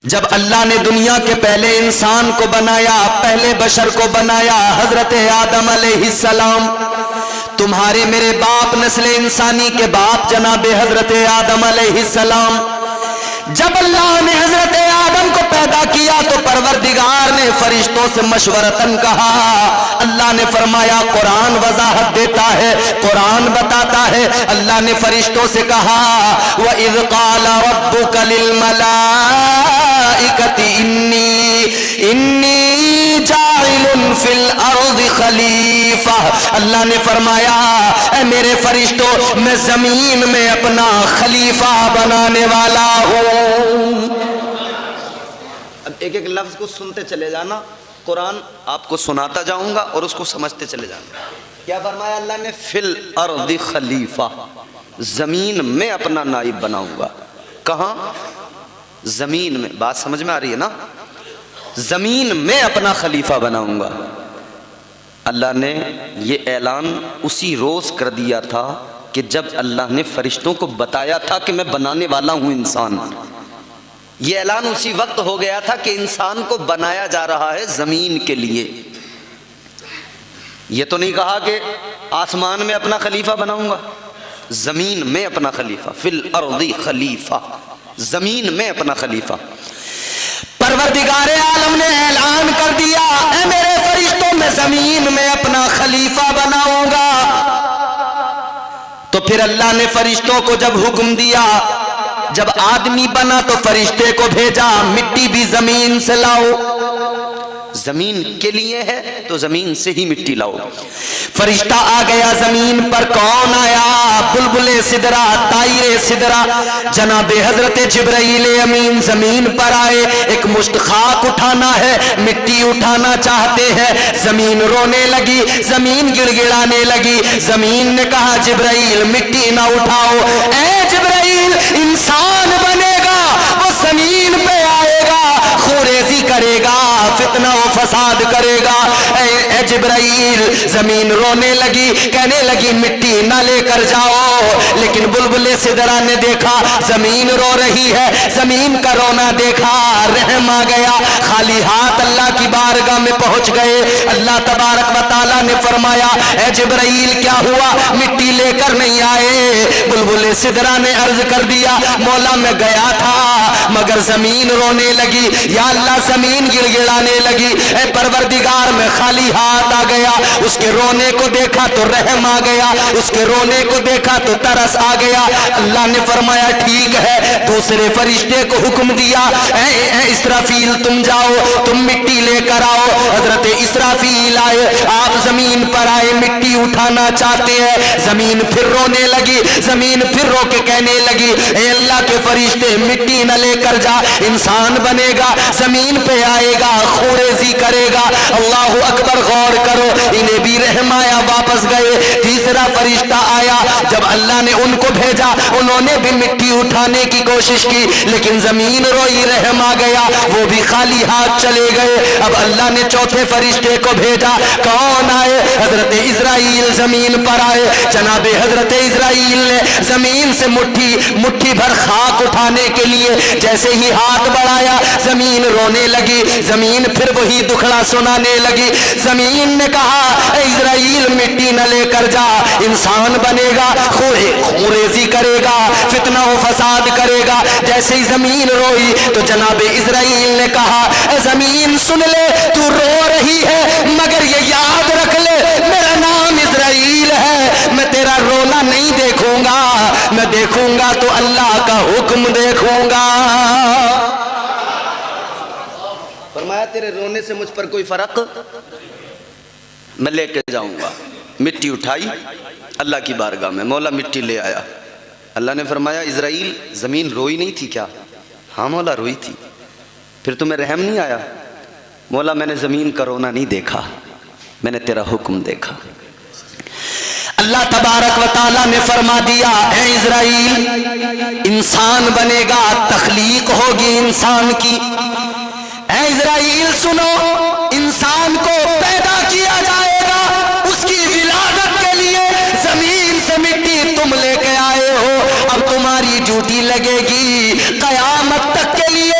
جب اللہ نے دنیا کے پہلے انسان کو بنایا، پہلے بشر کو بنایا، حضرت آدم علیہ السلام، تمہارے میرے باپ نسل انسانی کے باپ جناب حضرت آدم علیہ السلام، جب اللہ نے حضرت آدم کو پیدا کیا تو پروردگار نے فرشتوں سے مشورتاً کہا، اللہ نے فرمایا قرآن وضاحت دیتا ہے، قرآن بتاتا ہے، اللہ نے فرشتوں سے کہا وَإِذْ قَالَ رَبُّكَ لِلْمَلَائِكَةِ إِنِّي جَاعِلٌ فِي الْأَرْضِ خَلِيفَةً، اللہ نے فرمایا اے میرے فرشتوں میں زمین میں اپنا خلیفہ بنانے والا ہوں۔ اب ایک ایک لفظ کو سنتے چلے جانا، قرآن آپ کو سناتا جاؤں گا اور اس کو سمجھتے چلے جانا۔ کیا فرمایا اللہ نے؟ فی الارض خلیفہ، زمین میں اپنا نائب بناؤں گا۔ کہاں؟ زمین میں۔ بات سمجھ میں آ رہی ہے نا؟ زمین میں اپنا خلیفہ بناؤں گا۔ اللہ نے یہ اعلان اسی روز کر دیا تھا کہ جب اللہ نے فرشتوں کو بتایا تھا کہ میں بنانے والا ہوں انسان۔ یہ اعلان اسی وقت ہو گیا تھا کہ انسان کو بنایا جا رہا ہے زمین کے لیے۔ یہ تو نہیں کہا کہ آسمان میں اپنا خلیفہ بناؤں گا، زمین میں اپنا خلیفہ، فی الارض خلیفہ، زمین میں اپنا خلیفہ۔ پروردگار عالم نے اعلان کر دیا اے میرے فرشتوں میں زمین میں اپنا خلیفہ بناؤں گا۔ تو پھر اللہ نے فرشتوں کو جب حکم دیا، جب آدمی بنا تو فرشتے کو بھیجا مٹی بھی زمین سے لاؤ، زمین کے لیے ہے تو زمین سے ہی مٹی لاؤ۔ فرشتہ آ گیا زمین پر، کون آیا؟ بلبل سدرا، طائر سدرا، جناب حضرت جبرائیل امین زمین پر آئے۔ ایک مشت خاک اٹھانا ہے، مٹی اٹھانا چاہتے ہیں، زمین رونے لگی، زمین گڑ گڑانے لگی۔ زمین نے کہا جبرائیل مٹی نہ اٹھاؤ، اے جبرائیل انسان بنے گا، وہ زمین پہ آئے گا، خوریزی کرے گا، فتنہ و فساد کرے گا۔ اے جبرائیل، زمین رونے لگی، کہنے لگی مٹی نہ لے کر جاؤ۔ لیکن بلبل سدرا نے دیکھا زمین رو رہی ہے، زمین کا رونا دیکھا، رحم آ گیا، خالی ہاتھ اللہ کی بارگاہ میں پہنچ گئے۔ اللہ تبارک و تعالیٰ نے فرمایا اے جبرائیل کیا ہوا، مٹی لے کر نہیں آئے؟ بلبل سدرا نے عرض کر دیا مولا میں گیا تھا مگر زمین رونے لگی، یا اللہ زمین گڑ گڑانے لگی، اے پروردگار میں خالی ہاتھ آ گیا۔ اس کے رونے کو دیکھا تو رحم آ گیا، اس کے رونے کو دیکھا تو ترس آ گیا۔ اللہ نے فرمایا ٹھیک ہے، دوسرے فرشتے کو حکم دیا اے اسرافیل تم جاؤ، تم مٹی لے کر آؤ۔ حضرت اسرافیل آئے، آپ زمین پر آئے، مٹی اٹھانا چاہتے ہیں، زمین پھر رونے لگی، زمین پھر رو کے کہنے لگی اے اللہ کے فرشتے مٹی نہ لے کر جا، انسان بنے گا، زمین پہ آئے گا، خوریزی کرے گا۔ اللہ اکبر، غور کرو، انہیں بھی رحم آیا، واپس گئے۔ تیسرا فرشتہ آیا، جب اللہ نے ان کو بھیجا انہوں نے بھی مٹی اٹھانے کی کوشش کی، لیکن زمین روئی، رحم آ گیا، وہ بھی خالی ہاتھ چلے گئے۔ اب اللہ نے چوتھے فرشتے کو بھیجا، کون آئے؟ حضرت اسرائیل زمین پر آئے۔ جناب حضرت اسرائیل نے زمین سے مٹھی بھر خاک اٹھانے کے لیے جیسے ہی ہاتھ بڑھایا، زمین رونے لگی، زمین پھر وہی دکھڑا سنانے لگی۔ زمین نے کہا اے اسرائیل مٹی نہ لے کر جا، انسان بنے گا، خوریزی کرے گا، فتنہ و فساد کرے گا۔ جیسے ہی زمین روئی تو جناب اسرائیل نے کہا اے زمین سن لے، تو رو رہی ہے مگر یہ یاد رکھ لے میرا نام اسرائیل ہے، میں تیرا رونا نہیں دیکھوں گا، میں دیکھوں گا تو اللہ کا حکم دیکھوں گا۔ فرمایا تیرے رونے سے مجھ پر کوئی فرق میں لے کے جاؤں گا۔ مٹی اٹھائی اللہ کی بارگاہ میں، مولا مٹی لے آیا۔ اللہ نے فرمایا اسرائیل زمین روئی نہیں تھی کیا؟ ہاں مولا روئی تھی۔ پھر تمہیں رحم نہیں آیا؟ مولا میں نے زمین کا رونا نہیں دیکھا، میں نے تیرا حکم دیکھا۔ اللہ تبارک و تعالیٰ نے فرما دیا اے اسرائیل انسان بنے گا، تخلیق ہوگی انسان کی۔ اے اسرائیل سنو، انسان کو پیدا کیا جائے گا، اس کی ولادت کے لیے زمین سے مٹی تم لے کے آئے ہو، اب تمہاری ڈیوٹی لگے گی قیامت تک کے لیے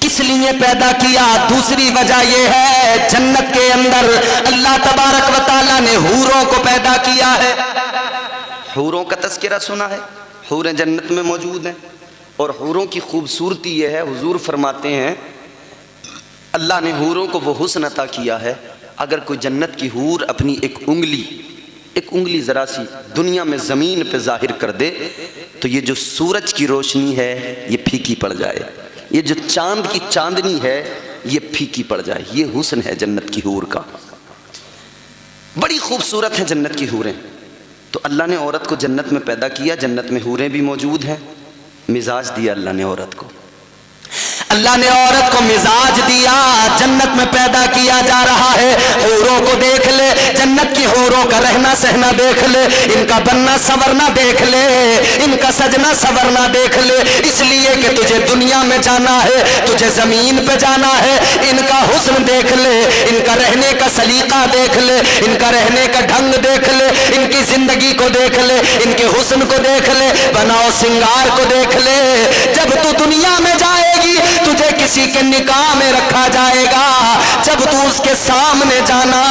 کس لیے پیدا کیا؟ دوسری وجہ یہ ہے جنت کے اندر اللہ تبارک و تعالیٰ نے حوروں کو پیدا کیا ہے۔ حوروں کا تذکرہ سنا ہے، حوریں جنت میں موجود ہیں، اور حوروں کی خوبصورتی یہ ہے، حضور فرماتے ہیں اللہ نے حوروں کو وہ حسن عطا کیا ہے، اگر کوئی جنت کی حور اپنی ایک انگلی ذرا سی دنیا میں زمین پہ ظاہر کر دے تو یہ جو سورج کی روشنی ہے یہ پھیکی پڑ جائے، یہ جو چاند کی چاندنی ہے یہ پھیکی پڑ جائے۔ یہ حسن ہے جنت کی حور کا، بڑی خوبصورت ہے جنت کی حوریں۔ تو اللہ نے عورت کو جنت میں پیدا کیا، جنت میں حوریں بھی موجود ہیں، مزاج دیا اللہ نے عورت کو، اللہ نے عورت کو مزاج دیا، جنت میں پیدا کیا جا رہا ہے۔ حوروں کو دیکھ لے، جنت کی حوروں کا رہنا سہنا دیکھ لے، ان کا بننا سورنا دیکھ لے، ان کا سجنا سورنا دیکھ لے، اس لیے کہ تجھے دنیا میں جانا ہے، تجھے زمین پہ جانا ہے، ان کا حسن دیکھ لے، ان کا رہنے کا سلیقہ دیکھ لے، ان کا رہنے کا ڈھنگ دیکھ لے، ان کی زندگی کو دیکھ لے، ان کے حسن کو دیکھ لے، بناؤ سنگار کو دیکھ لے۔ جب تو دنیا میں جائے گی تجھے کسی کے نکاح میں رکھا جائے گا، جب تو اس کے سامنے جانا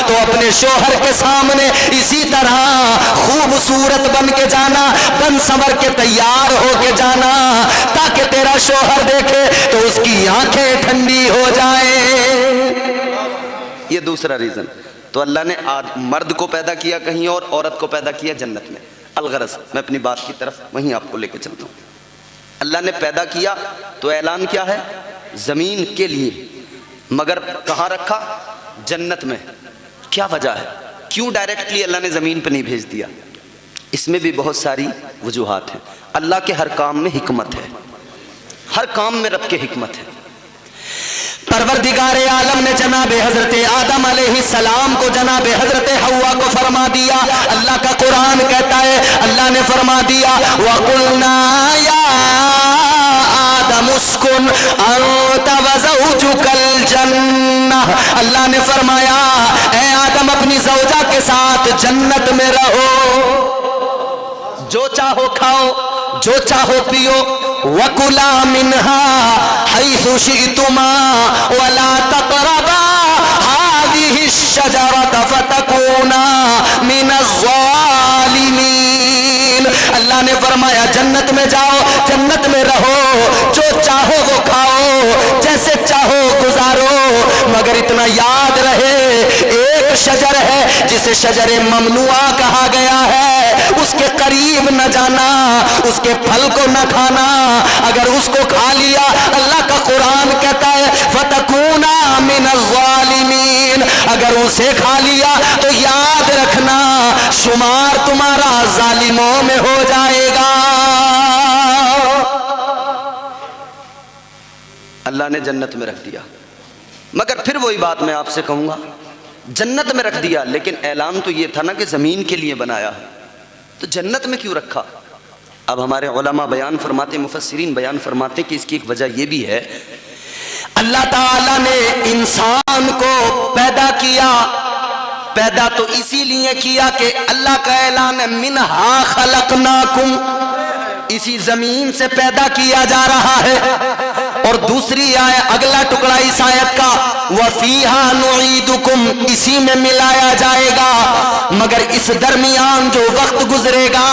تو اپنے شوہر کے سامنے اسی طرح خوبصورت بن کے جانا، بن سنور کے تیار ہو کے جانا، تاکہ تیرا شوہر دیکھے تو اس کی آنکھیں ٹھنڈی ہو جائیں۔ یہ دوسرا ریزن۔ تو اللہ نے مرد کو پیدا کیا کہیں اور، عورت کو پیدا کیا جنت میں۔ الغرض میں اپنی بات کی طرف وہیں آپ کو لے کے چلتا ہوں۔ اللہ نے پیدا کیا تو اعلان کیا ہے؟ زمین کے لیے، مگر کہاں رکھا؟ جنت میں۔ کیا وجہ ہے؟ کیوں ڈائریکٹلی اللہ نے زمین پہ نہیں بھیج دیا؟ اس میں بھی بہت ساری وجوہات ہیں۔ اللہ کے ہر کام میں حکمت ہے، ہر کام میں رب کی حکمت ہے۔ پروردگار عالم نے جناب حضرت آدم علیہ السلام کو جناب حضرت حوا کو فرما دیا، اللہ کا قرآن کہتا ہے اللہ نے فرما دیا وَقُلْنَا يَا آدَمُ اسْكُنْ أَنْتَ وَزَوْجُكَ الْجَنَّةَ، اللہ نے فرمایا اے آدم اپنی زوجہ کے ساتھ جنت میں رہو، جو چاہو کھاؤ، جو چاہو پیو، وَكُلَا مِنْهَا حَيْثُ شِئْتُمَا وَلَا تَقْرَبَا هَذِهِ الشَّجَرَةَ فَتَكُونَا مِنَ الظَّالِمِينَ۔ اللہ نے فرمایا جنت میں جاؤ، جنت میں رہو، جو چاہو وہ کھاؤ، جیسے چاہو گزارو، مگر اتنا یاد رہے ایک شجر ہے جسے شجر ممنوعہ کہا گیا ہے، اس کے قریب نہ جانا، اس کے پھل کو نہ کھانا، اگر اس کو کھا لیا اللہ کا قرآن کہتا ہے فَتَكُونَا مِنَ الظَّالِمِينَ، اگر اسے کھا لیا تو یاد رکھنا شمار تمہارا ظالموں میں ہو جائے گا۔ اللہ نے جنت میں رکھ دیا، مگر پھر وہی بات میں آپ سے کہوں گا، جنت میں رکھ دیا لیکن اعلان تو یہ تھا نا کہ زمین کے لیے بنایا ہے، تو جنت میں کیوں رکھا؟ اب ہمارے علماء بیان فرماتے، مفسرین بیان فرماتے کہ اس کی ایک وجہ یہ بھی ہے، اللہ تعالیٰ نے انسان کو پیدا کیا، پیدا تو اسی لیے کیا کہ اللہ کا اعلان ہے منہا خلقناکم، اسی زمین سے پیدا کیا جا رہا ہے، اور دوسری آیت اگلا ٹکڑا اس آیت کا وَفِيهَا نُعِيدُكُمْ، اسی میں ملایا جائے گا، مگر اس درمیان جو وقت گزرے گا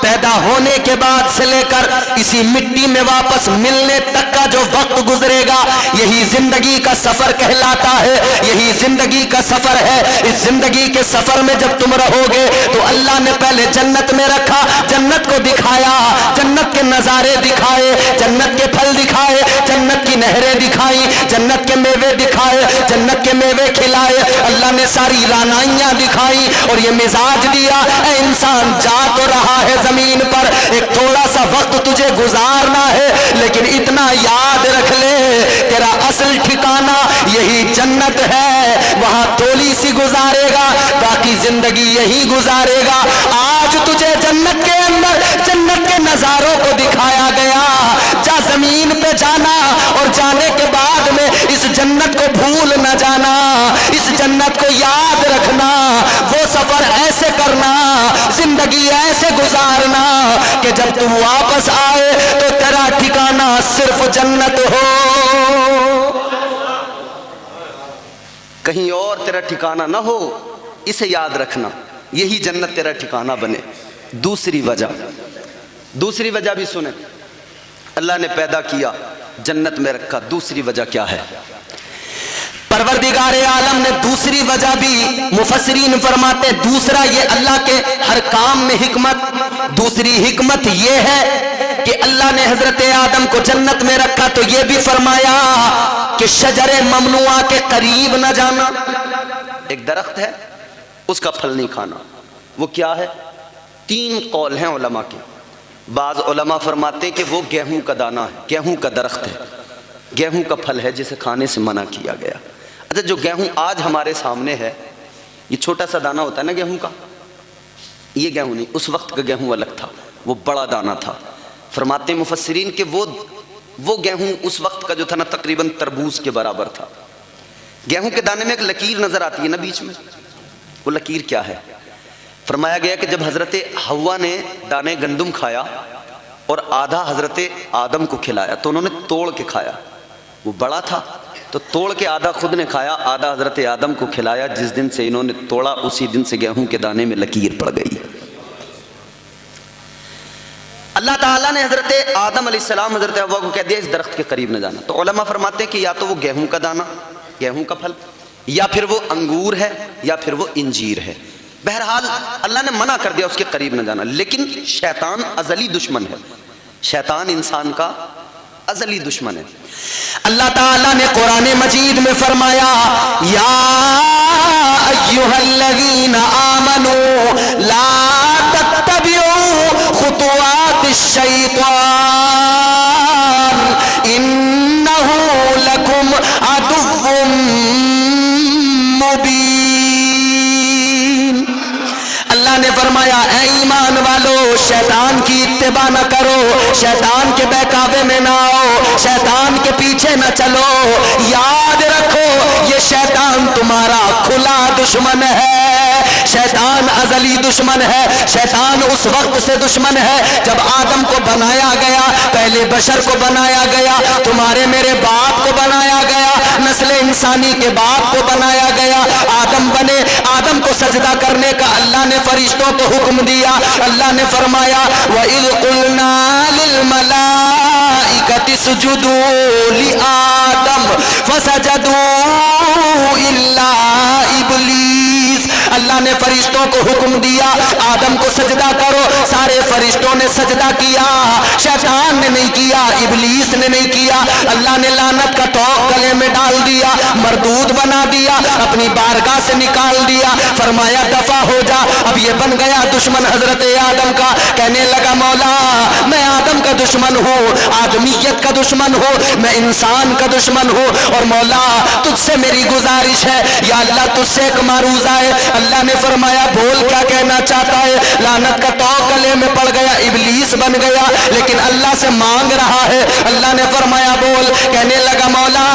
پیدا ہونے کے بعد سے لے کر اسی مٹی میں واپس ملنے تک کا جو وقت گزرے گا یہی زندگی کا سفر کہلاتا ہے، یہی زندگی کا سفر ہے۔ اس زندگی کے سفر میں جب تم رہو گے تو اللہ نے پہلے جنت میں رکھا، جنت کو دکھایا، جنت کے نظارے دکھائے، جنت کے پھل دکھائے، جنت کی نہریں دکھائیں، جنت کے میوے دکھائے، جنت کے میوے کھلائے، اللہ نے ساری رانائیاں دکھائیں اور یہ مزاج دیا اے انسان جا تو رہا ہے زمین پر، ایک تھوڑا سا وقت تجھے گزارنا ہے، لیکن اتنا یاد رکھ لے تیرا اصل ٹھکانہ یہی جنت ہے، وہاں تھوڑی سی گزارے گا باقی زندگی یہی گزارے گا۔ آج تجھے جنت کے اندر جنت کے نظاروں کو دکھایا گیا، جا زمین پہ جانا اور جانے کے بعد میں اس جنت کو بھول نہ جانا، اس جنت کو یاد رکھنا، وہ سفر ایسے کرنا، زندگی ایسے گزارنا کہ جب تو واپس آئے تو تیرا ٹھکانہ صرف جنت ہو، کہیں اور تیرا ٹھکانہ نہ ہو، اسے یاد رکھنا، یہی جنت تیرا ٹھکانہ بنے۔ دوسری وجہ بھی سنیں، اللہ نے پیدا کیا جنت میں رکھا، دوسری وجہ کیا ہے؟ پروردگار عالم نے دوسری وجہ بھی، مفسرین فرماتے ہیں دوسرا یہ اللہ کے ہر کام میں حکمت، دوسری حکمت یہ ہے کہ اللہ نے حضرت آدم کو جنت میں رکھا تو یہ بھی فرمایا کہ شجر ممنوعہ کے قریب نہ جانا۔ ایک درخت ہے، اس کا پھل نہیں کھانا، وہ کیا ہے؟ 3 قول ہیں علماء کے۔ بعض علماء فرماتے ہیں کہ وہ گیہوں کا دانہ ہے، گیہوں کا درخت ہے، گیہوں کا پھل ہے جسے کھانے سے منع کیا گیا۔ اچھا، جو گیہوں آج ہمارے سامنے ہے، یہ چھوٹا سا دانہ ہوتا ہے نا گیہوں کا، یہ گیہوں نہیں، اس وقت کا گیہوں الگ تھا، وہ بڑا دانہ تھا۔ فرماتے ہیں مفسرین کہ وہ گیہوں اس وقت کا جو تھا نا تقریباً تربوز کے برابر تھا۔ گیہوں کے دانے میں ایک لکیر نظر آتی ہے نا بیچ میں، وہ لکیر کیا ہے؟ فرمایا گیا کہ جب حضرت حوا نے دانے گندم کھایا اور آدھا حضرت آدم کو کھلایا تو انہوں نے توڑ کے کھایا، وہ بڑا تھا تو توڑ کے آدھا خود نے کھایا، آدھا حضرت آدم کو کھلایا۔ جس دن سے انہوں نے توڑا اسی دن سے گیہوں کے دانے میں لکیر پڑ گئی۔ اللہ تعالیٰ نے حضرت آدم علیہ السلام حضرت حوا کو کہہ دیا اس درخت کے قریب نہ جانا۔ تو علماء فرماتے ہیں کہ یا تو وہ گیہوں کا دانہ، گیہوں کا پھل، یا پھر وہ انگور ہے، یا پھر وہ انجیر ہے۔ بہرحال اللہ نے منع کر دیا اس کے قریب نہ جانا۔ لیکن شیطان ازلی دشمن ہے، شیطان انسان کا ازلی دشمن ہے۔ اللہ تعالیٰ نے قرآن مجید میں فرمایا یا ایھا الذین آمنوا لا تتبعوا خطوات الشیطان انہ لکم عدو مبین۔ اللہ نے فرمایا اے ایمان والو، شیطان کی اتباع نہ کرو، شیطان کے بہکاوے میں نہ آؤ، شیطان کے پیچھے نہ چلو۔ یاد رکھو یہ شیطان تمہارا کھلا دشمن ہے، شیطان ازلی دشمن ہے۔ شیطان اس وقت سے دشمن ہے جب آدم کو بنایا گیا، پہلے بشر کو بنایا گیا، تمہارے میرے باپ کو بنایا گیا، نسل انسانی کے باپ کو بنایا گیا، آدم بنے، آدم کو سجدہ کرنے کا اللہ نے فرشتوں کو حکم دیا۔ اللہ نے فرمایا وَإِذْ قُلْنَا لِلْمَلَائِكَةِ اسْجُدُوا لِآدَمَ فَسَجَدُوا إِلَّا إِبْلِيسَ۔ اللہ نے فرشتوں کو حکم دیا آدم کو سجدہ کرو، سارے فرشتوں نے سجدہ کیا، شیطان نے نہیں کیا، ابلیس نے نہیں کیا۔ اللہ نے لعنت کا توق گلے میں ڈال دیا، مردود بنا دیا، اپنی بارگاہ سے نکال دیا، فرمایا دفع ہو جا۔ اب یہ بن گیا دشمن حضرت آدم کا، کہنے لگا مولا میں آدم کا دشمن ہوں، آدمیت کا دشمن ہوں، میں انسان کا دشمن ہوں، اور مولا تجھ سے میری گزارش ہے یا اللہ تجھ سے ایک معروضہ ہے۔ اللہ نے فرمایا بول کیا کہنا چاہتا ہے؟ لعنت کا توق گلے میں پڑ گیا، ابلیس بن گیا، لیکن اللہ سے مانگ رہا ہے۔ اللہ نے فرمایا بول، کہنے لگا مولا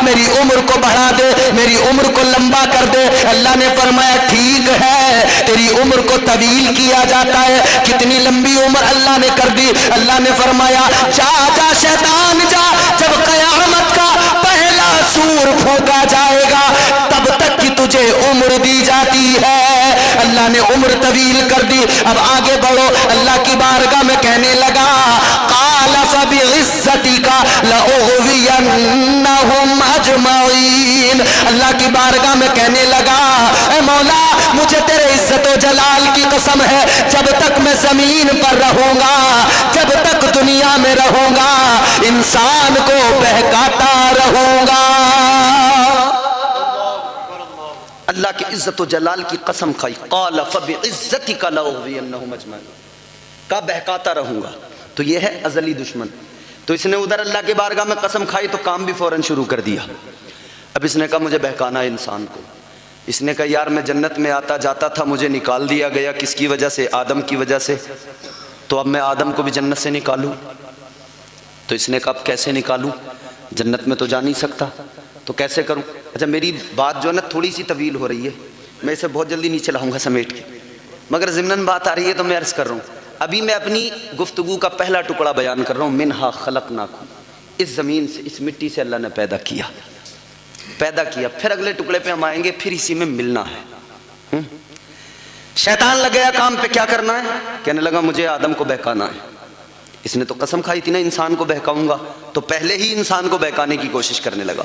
میری عمر کو بڑھا دے، میری عمر کو لمبا کر دے۔ اللہ نے فرمایا ٹھیک ہے، تیری عمر کو طویل کیا جاتا ہے۔ کتنی لمبی عمر اللہ نے کر دی۔ اللہ نے فرمایا جا جا شیطان جا، جب قیامت کا پہلا سور پھونکا جائے گا تب تک کی تجھے عمر دی جاتی ہے۔ اللہ نے عمر طویل کر دی۔ اب آگے بڑھو، اللہ کی بارگاہ میں کہنے لگا قال فبعزتک لأغوینہم اجمعین۔ اللہ کی بارگاہ میں کہنے لگا اے مولا مجھے تیرے عزت و جلال کی قسم ہے، جب تک میں زمین پر رہوں گا، جب تک دنیا میں رہوں گا، انسان کو بہکاتا رہوں گا۔ اللہ کی عزت و جلال کی قسم کھائی، قال فبعزتک لأغوینہم اجمعین، کا بہکاتا رہوں گا۔ تو یہ ہے ازلی دشمن۔ تو اس نے ادھر اللہ کی بارگاہ میں قسم کھائی تو کام بھی فوراً شروع کر دیا۔ اب اس نے کہا مجھے بہکانا ہے انسان کو۔ اس نے کہا یار میں جنت میں آتا جاتا تھا، مجھے نکال دیا گیا، کس کی وجہ سے؟ آدم کی وجہ سے، تو اب میں آدم کو بھی جنت سے نکالوں۔ تو اس نے کہا اب کیسے نکالوں؟ جنت میں تو جا نہیں سکتا، تو کیسے کروں؟ اچھا میری بات جو ہے نا تھوڑی سی طویل ہو رہی ہے، میں اسے بہت جلدی نیچے لاؤں گا سمیٹ کے، مگر ضمناً بات آ رہی ہے تو میں عرض کر رہا ہوں۔ ابھی میں اپنی گفتگو کا پہلا ٹکڑا بیان کر رہا ہوں. منہا خلقناکم، اس زمین سے، اس مٹی سے اللہ نے پیدا کیا. پھر اگلے ٹکڑے پہ ہم آئیں گے، پھر اسی میں ملنا ہے. شیطان لگ گیا کام پہ، کیا کرنا ہے؟ کہنے لگا مجھے آدم کو بہکانا ہے. اس نے تو قسم کھائی تھی نا انسان کو بہکاؤں گا، تو پہلے ہی انسان کو بہکانے کی کوشش کرنے لگا.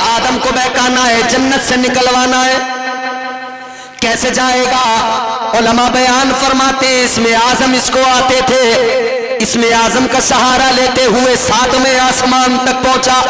آدم کو بہکانا ہے، جنت سے نکلوانا ہے. کیسے جائے گا؟ علماء بیان فرماتے اس میں اعظم اس کو آتے تھے، اس میں اعظم کا سہارا لیتے ہوئے 7ویں آسمان تک پہنچا،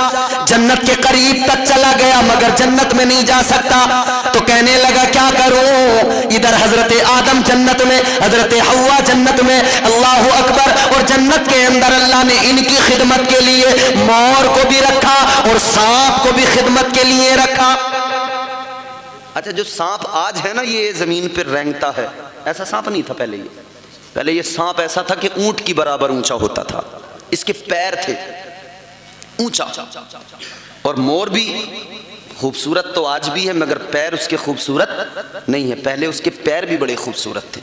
جنت کے قریب تک چلا گیا، مگر جنت میں نہیں جا سکتا. تو کہنے لگا کیا کروں؟ ادھر حضرت آدم جنت میں، حضرت حوا جنت میں، اللہ اکبر. اور جنت کے اندر اللہ نے ان کی خدمت کے لیے مور کو بھی رکھا اور سانپ کو بھی خدمت کے لیے رکھا. اچھا جو سانپ آج ہے نا یہ زمین پر رینگتا ہے، ایسا سانپ نہیں تھا پہلے یہ سانپ ایسا تھا کہ اونٹ کی برابر اونچا ہوتا تھا، اس کے پیر تھے اونچا. اور مور بھی خوبصورت تو آج بھی ہے مگر پیر اس کے خوبصورت نہیں ہے، پہلے اس کے پیر بھی بڑے خوبصورت تھے.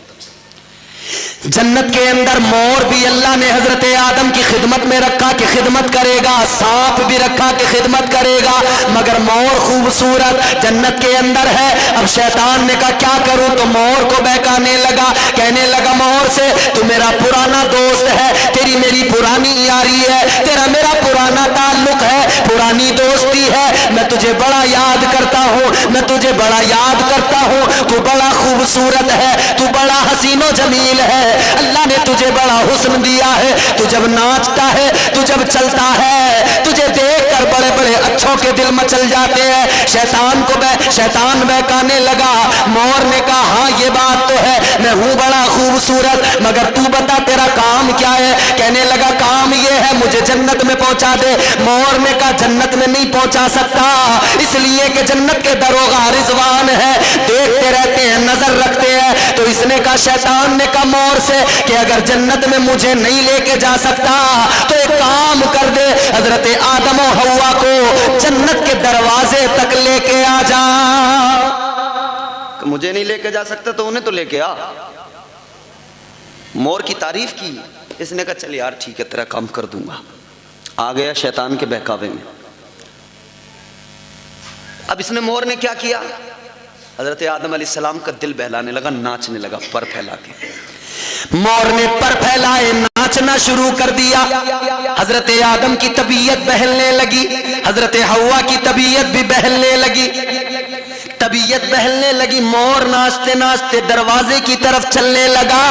جنت کے اندر مور بھی اللہ نے حضرت آدم کی خدمت میں رکھا کہ خدمت کرے گا، سانپ بھی رکھا کہ خدمت کرے گا، مگر مور خوبصورت جنت کے اندر ہے. اب شیطان نے کہا کیا کروں؟ تو مور کو بہکانے لگا، کہنے لگا مور سے تو میرا پرانا دوست ہے، تیری میری پرانی یاری ہے، تیرا میرا پرانا تعلق ہے، پرانی دوستی ہے، میں تجھے بڑا یاد کرتا ہوں، تو بڑا خوبصورت ہے، تو بڑا حسین و جمیل ہے، اللہ نے تجھے بڑا حسن دیا ہے، تو جب ناچتا ہے، تو جب چلتا ہے، تجھے دیکھ کر بڑے بڑے اچھوں کے دل مچل جاتے ہیں. شیطان بہکانے لگا. مور نے کہا ہاں یہ بات تو ہے، میں ہوں بڑا خوبصورت، مگر تو بتا تیرا کام کیا ہے؟ کہنے لگا کام یہ ہے مجھے جنت میں پہنچا دے. مور نے کہا جنت میں نہیں پہنچا سکتا، اس لیے کہ جنت کے دروغہ رضوان ہے، دیکھتے رہتے ہیں، نظر رکھتے ہیں. تو اس نے کہا، شیطان نے کہا مور سے کہ اگر جنت میں مجھے نہیں لے کے جا سکتا تو ایک کام کر دے، حضرت آدم و حوا کو جنت کے دروازے تک لے کے آ جا. مجھے نہیں لے کے جا سکتا تو انہیں تو لے کے آ. مور کی تعریف کی. اس نے کہا چل یار ٹھیک ہے تیرا کام کر دوں گا. آ گیا شیطان کے بہکاوے میں. اب اس نے مور نے کیا کیا؟ حضرت آدم علیہ السلام کا دل بہلانے لگا، ناچنے لگا پر پھیلا کے. مور نے پر پھیلائے ناچنا شروع کر دیا. حضرت آدم کی طبیعت بہلنے لگی، حضرت حوا کی طبیعت بھی بہلنے لگی. مور ناچتے ناچتے دروازے کی طرف چلنے لگا.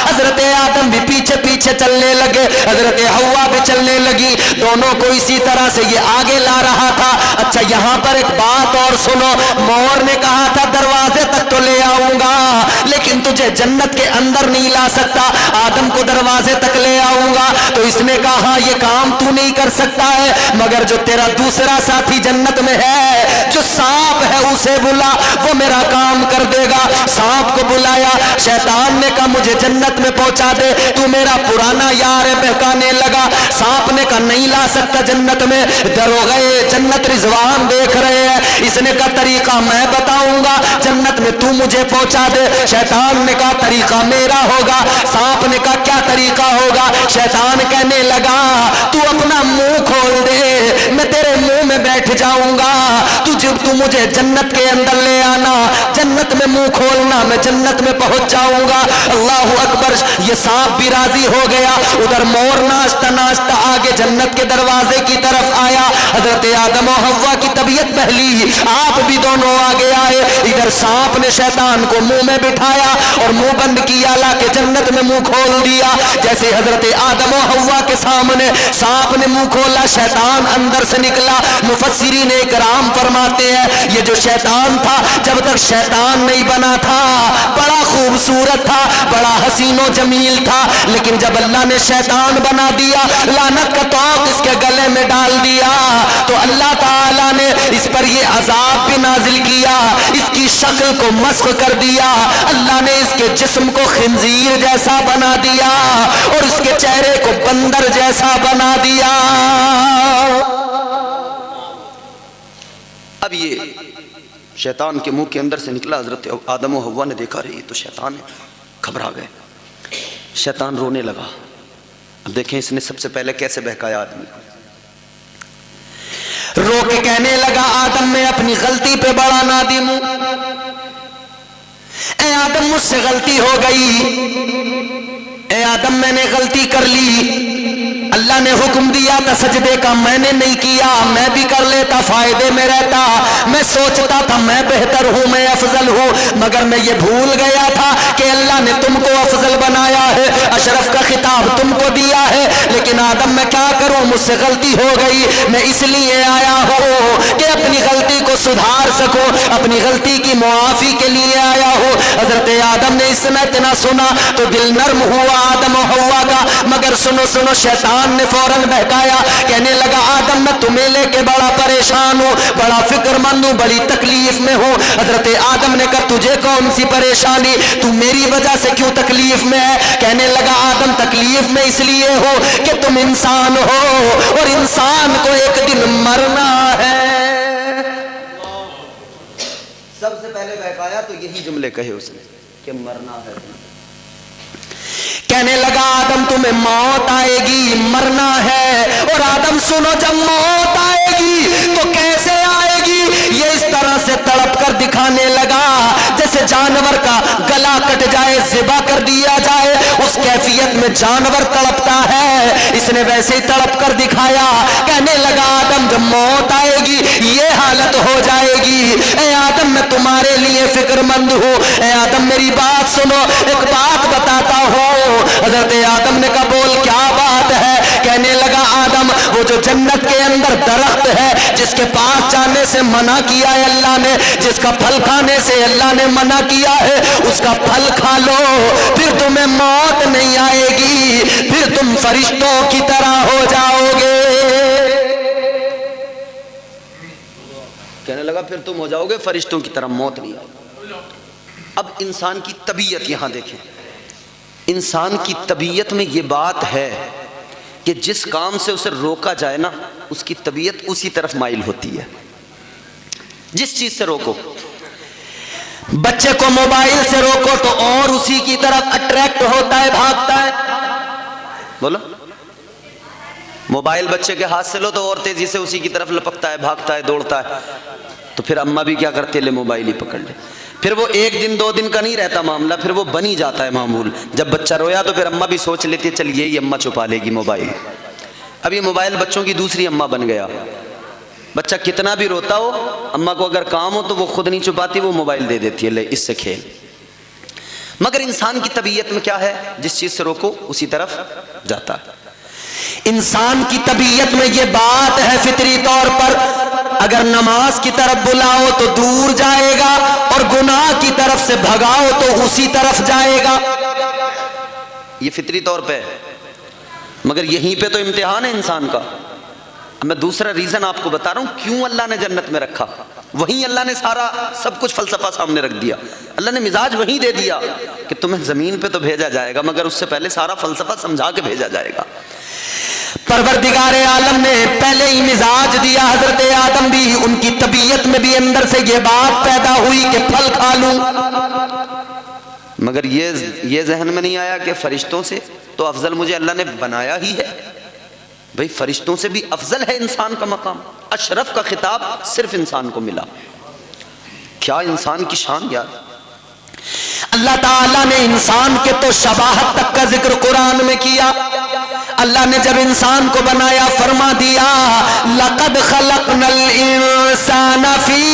حضرت آدم بھی پیچھے پیچھے چلنے لگے، حضرت حوا بھی چلنے لگی. دونوں کو اسی طرح سے یہ آگے لا رہا تھا. اچھا یہاں پر ایک بات اور سنو. مور نے کہا تھا دروازے تک تو لے آؤں گا لیکن تجھے جنت کے اندر نہیں لا سکتا، آدم کو دروازے تک لے آؤں گا. تو اس نے کہا ہاں یہ کام تو نہیں کر سکتا ہے، مگر جو تیرا دوسرا ساتھی جنت میں ہے، جو سانپ ہے اسے بلا، وہ میرا کام کر دے گا. سانپ کو بلایا. شیطان نے کہا مجھے جنت میں پہنچا دے، تو میرا پرانا یار ہے. بہکانے لگا. سانپ نے کہا نہیں لا سکتا جنت میں، دروغے جنت رضوان دیکھ رہے ہیں. اس نے کہا طریقہ میں بتاؤں گا، جنت میں تو مجھے پہنچا دے. شیطان نے کہا طریقہ میرا ہوگا. سانپ نے کہا کیا طریقہ ہوگا؟ شیطان کہنے لگا تو اپنا منہ کھول دے، میں تیرے منہ میں بیٹھ جاؤں گا. تو مجھے جنت کے اندر لے آنا، جنت میں منہ کھولنا، میں جنت میں پہنچ جاؤں گا. اللہ اکبر. یہ سانپ بھی راضی ہو گیا. ادھر مور ناچتا ناچتا آگے جنت کے دروازے کی طرف آیا. حضرت آدم و حوا کی طبیعت بہلی، آپ بھی دونوں آگے آئے. ادھر سانپ نے شیطان کو منہ میں بٹھایا اور منہ بند کیا، لا کے جنت میں منہ کھول دیا. جیسے حضرت آدم و حوا کے سامنے سانپ نے منہ کھولا، شیطان اندر سے نکلا. مفسرین اکرام فرماتے ہیں یہ جو شیطان تھا جب تک شیطان نہیں بنا تھا بڑا خوبصورت تھا، بڑا حسین و جمیل تھا، لیکن جب اللہ نے شیطان بنا دیا، لعنت کا طوق اس کے گلے میں ڈال دیا، تو اللہ تعالیٰ نے اس پر یہ عذاب بھی نازل کیا، اس کی شکل کو مسخ کر دیا. اللہ نے اس کے جسم کو خنزیر جیسا بنا دیا اور اس کے چہرے کو بندر جیسا بنا دیا. اب یہ شیطان کے منہ کے اندر سے نکلا. حضرت آدم و حوا نے دیکھا رہی تو شیطان ہے. گھبرا گئے. شیطان رونے لگا. اب دیکھیں اس نے سب سے پہلے کیسے بہکایا آدمی کو. رو کے کہنے لگا آدم میں اپنی غلطی پہ بڑا نادم ہوں. اے آدم مجھ سے غلطی ہو گئی. اے آدم میں نے غلطی کر لی. اللہ نے حکم دیا تھا سجدے کا, میں نے نہیں کیا. میں بھی کر لیتا فائدے میں رہتا. میں سوچتا تھا میں بہتر ہوں, میں افضل ہوں, مگر میں یہ بھول گیا تھا کہ اللہ نے تم کو افضل بنایا ہے, اشرف کا خطاب تم کو دیا ہے. لیکن آدم میں کیا کروں, مجھ سے غلطی ہو گئی. میں اس لیے آیا ہوں کہ اپنی غلطی کو سدھار سکوں, اپنی غلطی کی معافی کے لیے آیا ہوں. حضرت آدم نے اس میں اتنا سنا تو دل نرم ہوا آدم و حوا کا. مگر سنو سنو, شیطان نے فوراً بہکایا, کہنے لگا آدم میں تمہیں لے کے بڑا پریشان ہوں, بڑا فکر مند ہوں, بڑی تکلیف میں ہوں. حضرت آدم نے کہا تجھے کون سی پریشانی, تو میری وجہ سے کیوں تکلیف میں ہے؟ کہنے لگا آدم تکلیف میں اس لیے ہو کہ تم انسان ہو اور انسان کو ایک دن مرنا ہے. سب سے پہلے بہکایا تو یہی جملے کہے اس نے کہ مرنا ہے. کہنے لگا آدم تمہیں موت آئے گی, مرنا ہے. اور آدم سنو, جب موت آئے گی تو کیسے آئے گی, یہ اس طرح سے تڑپ کر دکھانے لگا جیسے جانور کا گلا کٹ جائے, ذبح کر دیا جائے, اس کیفیت میں جانور تڑپتا ہے, اس نے ویسے ہی تڑپ کر دکھایا. کہنے لگا آدم جب موت آئے گی یہ حالت ہو جائے گی. اے آدم میں تمہارے لیے فکر مند ہوں. اے آدم میری بات سنو, ایک بات بتاتا ہوں. حضرت آدم نے کہا بول کیا بات ہے؟ کہنے لگا آدم وہ جو جنت کے اندر درخت ہے جس کے پاس جانے سے منع کیا ہے اللہ نے, جس کا پھل کھانے سے اللہ نے منع کیا ہے, اس کا پھل کھا لو پھر تمہیں موت نہیں آئے گی, پھر تم فرشتوں کی طرح ہو جاؤ گے. کہنے لگا پھر تم ہو جاؤ گے فرشتوں کی طرح, موت نہیں آئے گی. اب انسان کی طبیعت یہاں دیکھیں, انسان کی طبیعت میں یہ بات ہے کہ جس کام سے اسے روکا جائے نا اس کی طبیعت اسی طرف مائل ہوتی ہے. جس چیز سے روکو, بچے کو موبائل سے روکو تو اور اسی کی طرف اٹریکٹ ہوتا ہے, بھاگتا ہے. بولو, موبائل بچے کے ہاتھ سے لو تو اور تیزی سے اسی کی طرف لپکتا ہے, بھاگتا ہے, دوڑتا ہے. تو پھر اماں بھی کیا کرتے, لے موبائل ہی پکڑ لے. پھر وہ ایک دن دو دن کا نہیں رہتا معاملہ, پھر وہ بن ہی جاتا ہے معمول. جب بچہ رویا تو پھر اماں بھی سوچ لیتی ہے چل یہی اماں چھپا لے گی موبائل. اب یہ موبائل بچوں کی دوسری اماں بن گیا. بچہ کتنا بھی روتا ہو, اماں کو اگر کام ہو تو وہ خود نہیں چھپاتی, وہ موبائل دے دیتی ہے, لے اس سے کھیل. مگر انسان کی طبیعت میں کیا ہے, جس چیز سے روکو اسی طرف جاتا ہے. انسان کی طبیعت میں یہ بات ہے فطری طور پر, اگر نماز کی طرف بلاؤ تو دور جائے گا اور گناہ کی طرف سے بھگاؤ تو اسی طرف جائے گا. یہ فطری طور پہ ہے. مگر یہیں پہ تو امتحان ہے انسان کا. میں دوسرا ریزن آپ کو بتا رہا ہوں کیوں اللہ نے جنت میں رکھا. وہیں اللہ نے سارا سب کچھ فلسفہ سامنے رکھ دیا. اللہ نے مزاج وہیں دے دیا کہ تمہیں زمین پہ تو بھیجا جائے گا مگر اس سے پہلے سارا فلسفہ سمجھا کے بھیجا جائے گا. پروردگار عالم نے پہلے ہی مزاج دیا. حضرت آدم بھی, ان کی طبیعت میں بھی اندر سے یہ بات پیدا ہوئی کہ پھل کھا لوں. مگر یہ ذہن میں نہیں آیا کہ فرشتوں سے تو افضل مجھے اللہ نے بنایا ہی ہے. بھئی فرشتوں سے بھی افضل ہے انسان کا مقام. اشرف کا خطاب صرف انسان کو ملا. کیا انسان کی شان یار. اللہ تعالیٰ نے انسان کے تو شباہت تک کا ذکر قرآن میں کیا. اللہ نے جب انسان کو بنایا فرما دیا لَقَدْ خَلَقْنَا الْإِنسَانَ فِي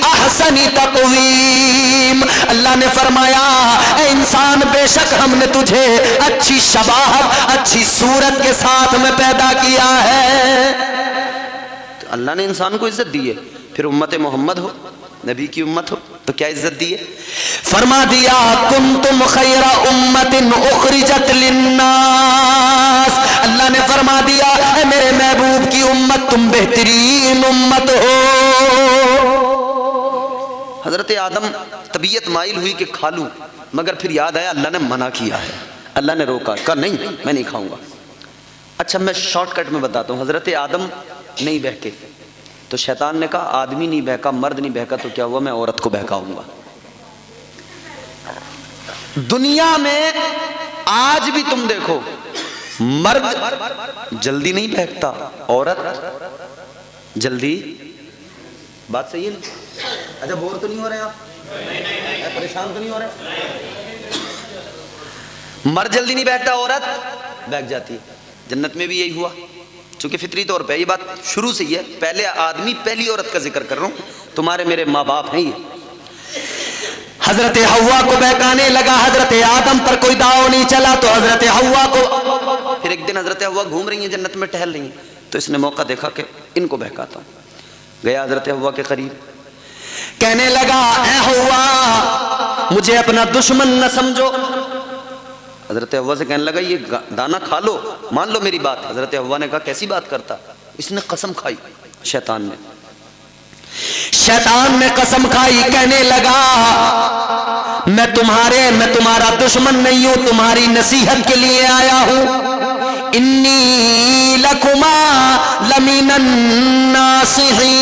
أَحْسَنِ تَقْوِيمٍ. اللہ نے فرمایا اے انسان بے شک ہم نے تجھے اچھی شباہت, اچھی صورت کے ساتھ میں پیدا کیا ہے. تو اللہ نے انسان کو عزت دی ہے. پھر امت محمد ہو, نبی کی امت ہو تو کیا عزت دی ہے. فرما دیا کنتم خیر امت اخرجت للناس. اللہ نے فرما دیا اے میرے محبوب کی امت تم بہترین امت ہو. حضرت آدم طبیعت مائل ہوئی کہ کھا لوں, مگر پھر یاد آیا اللہ نے منع کیا ہے, اللہ نے روکا, کہا نہیں میں نہیں کھاؤں گا. اچھا میں شارٹ کٹ میں بتاتا ہوں. حضرت آدم نہیں بہکے تو شیطان نے کہا آدمی نہیں بہکا, مرد نہیں بہکا تو کیا ہوا, میں عورت کو بہکاؤں گا. دنیا میں آج بھی تم دیکھو مرد جلدی نہیں بہکتا، عورت جلدی. بات صحیح ہے نا؟ اچھا بور تو نہیں ہو رہے آپ؟ پریشان تو نہیں ہو رہے؟ مرد جلدی نہیں بہکتا، عورت بہک جاتی ہے. جنت میں بھی یہی ہوا، چونکہ فطری طور پہ یہ بات شروع سے ہی ہے. پہلے آدمی پہلی عورت کا ذکر کر رہا ہوں، تمہارے میرے ماں باپ ہیں یہ. حضرت حوا کو بہکانے لگا، حضرت آدم پر کوئی داؤ نہیں چلا تو حضرت حوا کو. پھر ایک دن حضرت حوا گھوم رہی ہیں جنت میں، ٹہل رہی ہیں، تو اس نے موقع دیکھا کہ ان کو بہکاتا ہوں. گیا حضرت حوا کے قریب، کہنے لگا اے حوا مجھے اپنا دشمن نہ سمجھو. حضرت حوا سے کہنے لگا یہ دانا کھا لو، مان لو میری بات. حضرت حوا نے کہا کیسی بات کرتا؟ اس نے قسم کھائی، شیطان نے قسم کھائی. کہنے لگا میں تمہارا دشمن نہیں ہوں، تمہاری نصیحت کے لیے آیا ہوں. انی لکما لمن الناصحین.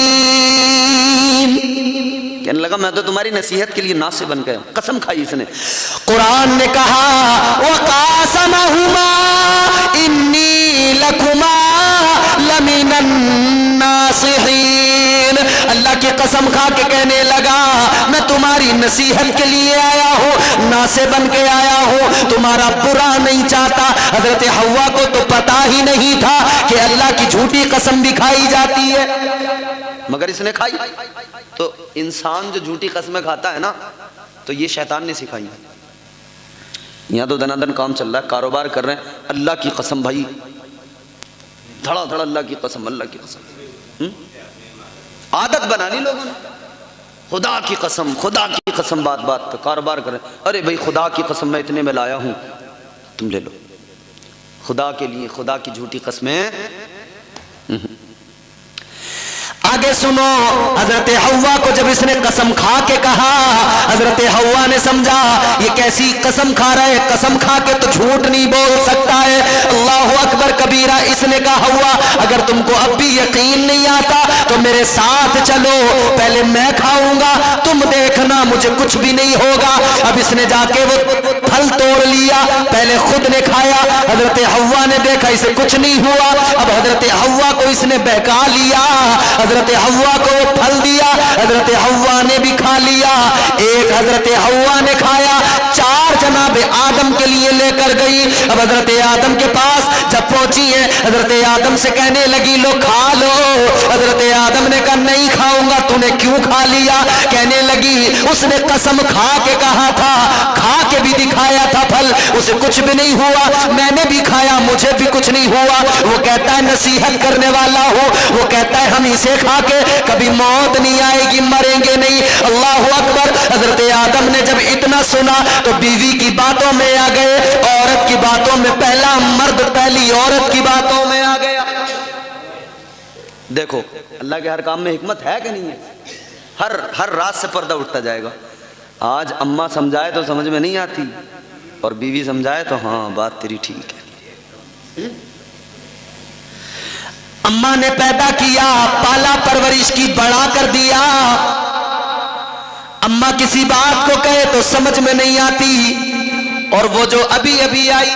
کہنے لگا میں تو تمہاری نصیحت کے لیے ناصح بن گیا. قسم کھائی اس نے. قرآن نے کہا وقاسمہما انی لکما لمن الناصحین. اللہ کی قسم کھا کے کہنے لگا میں تمہاری نصیحت کے لیے آیا ہوں، ناصح بن کے آیا ہوں، تمہارا برا نہیں چاہتا. حضرت حوا کو تو پتا ہی نہیں تھا کہ اللہ کی جھوٹی قسم بھی کھائی جاتی ہے، مگر اس نے کھائی. تو انسان جو جھوٹی قسمیں کھاتا ہے نا، تو یہ شیطان نے سکھائی. یہاں تو دنا دن کام چل رہا ہے، کاروبار کر رہے ہیں، اللہ کی قسم بھائی، دھڑا دھڑا اللہ کی قسم، اللہ کی قسم. عادت بنا لی لوگوں نے، خدا کی قسم، خدا کی قسم، بات بات پہ کاروبار کریں. ارے بھائی خدا کی قسم میں اتنے میں لایا ہوں، تم لے لو. خدا کے لیے خدا کی جھوٹی قسمیں. آگے سنو، حضرت حوا کو جب اس نے قسم کھا کے کہا، حضرت حوا نے سمجھا یہ کیسی قسم کھا رہا ہے، قسم کھا کے تو جھوٹ نہیں بول سکتا ہے. اللہ اکبر کبیرہ. اس نے کہا حوا اگر تم کو اب بھی یقین نہیں آتا تو میرے ساتھ چلو، پہلے میں کھاؤں گا، تم دیکھنا مجھے کچھ بھی نہیں ہوگا. اب اس نے جا کے وہ پھل توڑ لیا، پہلے خود نے کھایا. حضرت حوا نے دیکھا اسے کچھ نہیں ہوا. اب حضرت حوا کو اس نے بہکا لیا، حضرت حوا کو وہ پھل دیا، حضرت حوا نے بھی کھا لیا. ایک حضرت حوا نے کھایا، 4 جناب آدم کے لیے لے کر گئی. اب حضرت آدم کے پاس جب پہنچی ہے، حضرت آدم سے کہنے لگی لو کھا لو. حضرت آدم نے کہا نہیں کھاؤں گا. تو نے کیوں کھا لیا؟ کہنے لگی اس نے قسم کھا کے کہا تھا، کھا کے بھی دکھایا تھا پھل، اسے کچھ بھی نہیں ہوا. میں نے بھی کھایا، مجھے بھی کچھ نہیں ہوا. وہ کہتا ہے نصیحت کرنے والا ہوں، وہ کہتا ہے ہم اسے کھا کے کبھی موت نہیں آئے گی، مریں گے نہیں. اللہ اکبر. حضرت آدم نے جب اتنا سنا تو بیوی کی باتوں میں آ گئے، عورت کی باتوں میں، پہلا مرد پہلی عورت کی باتوں میں آ گیا. دیکھو اللہ کے ہر کام میں حکمت ہے کہ نہیں ہے؟ ہر رات سے پردہ اٹھتا جائے گا. آج اماں سمجھائے تو سمجھ میں نہیں آتی، اور بیوی سمجھائے تو ہاں بات تیری ٹھیک ہے. اماں نے پیدا کیا، پالا پرورش کی، بڑا کر دیا. اماں کسی بات کو کہے تو سمجھ میں نہیں آتی، اور وہ جو ابھی ابھی آئی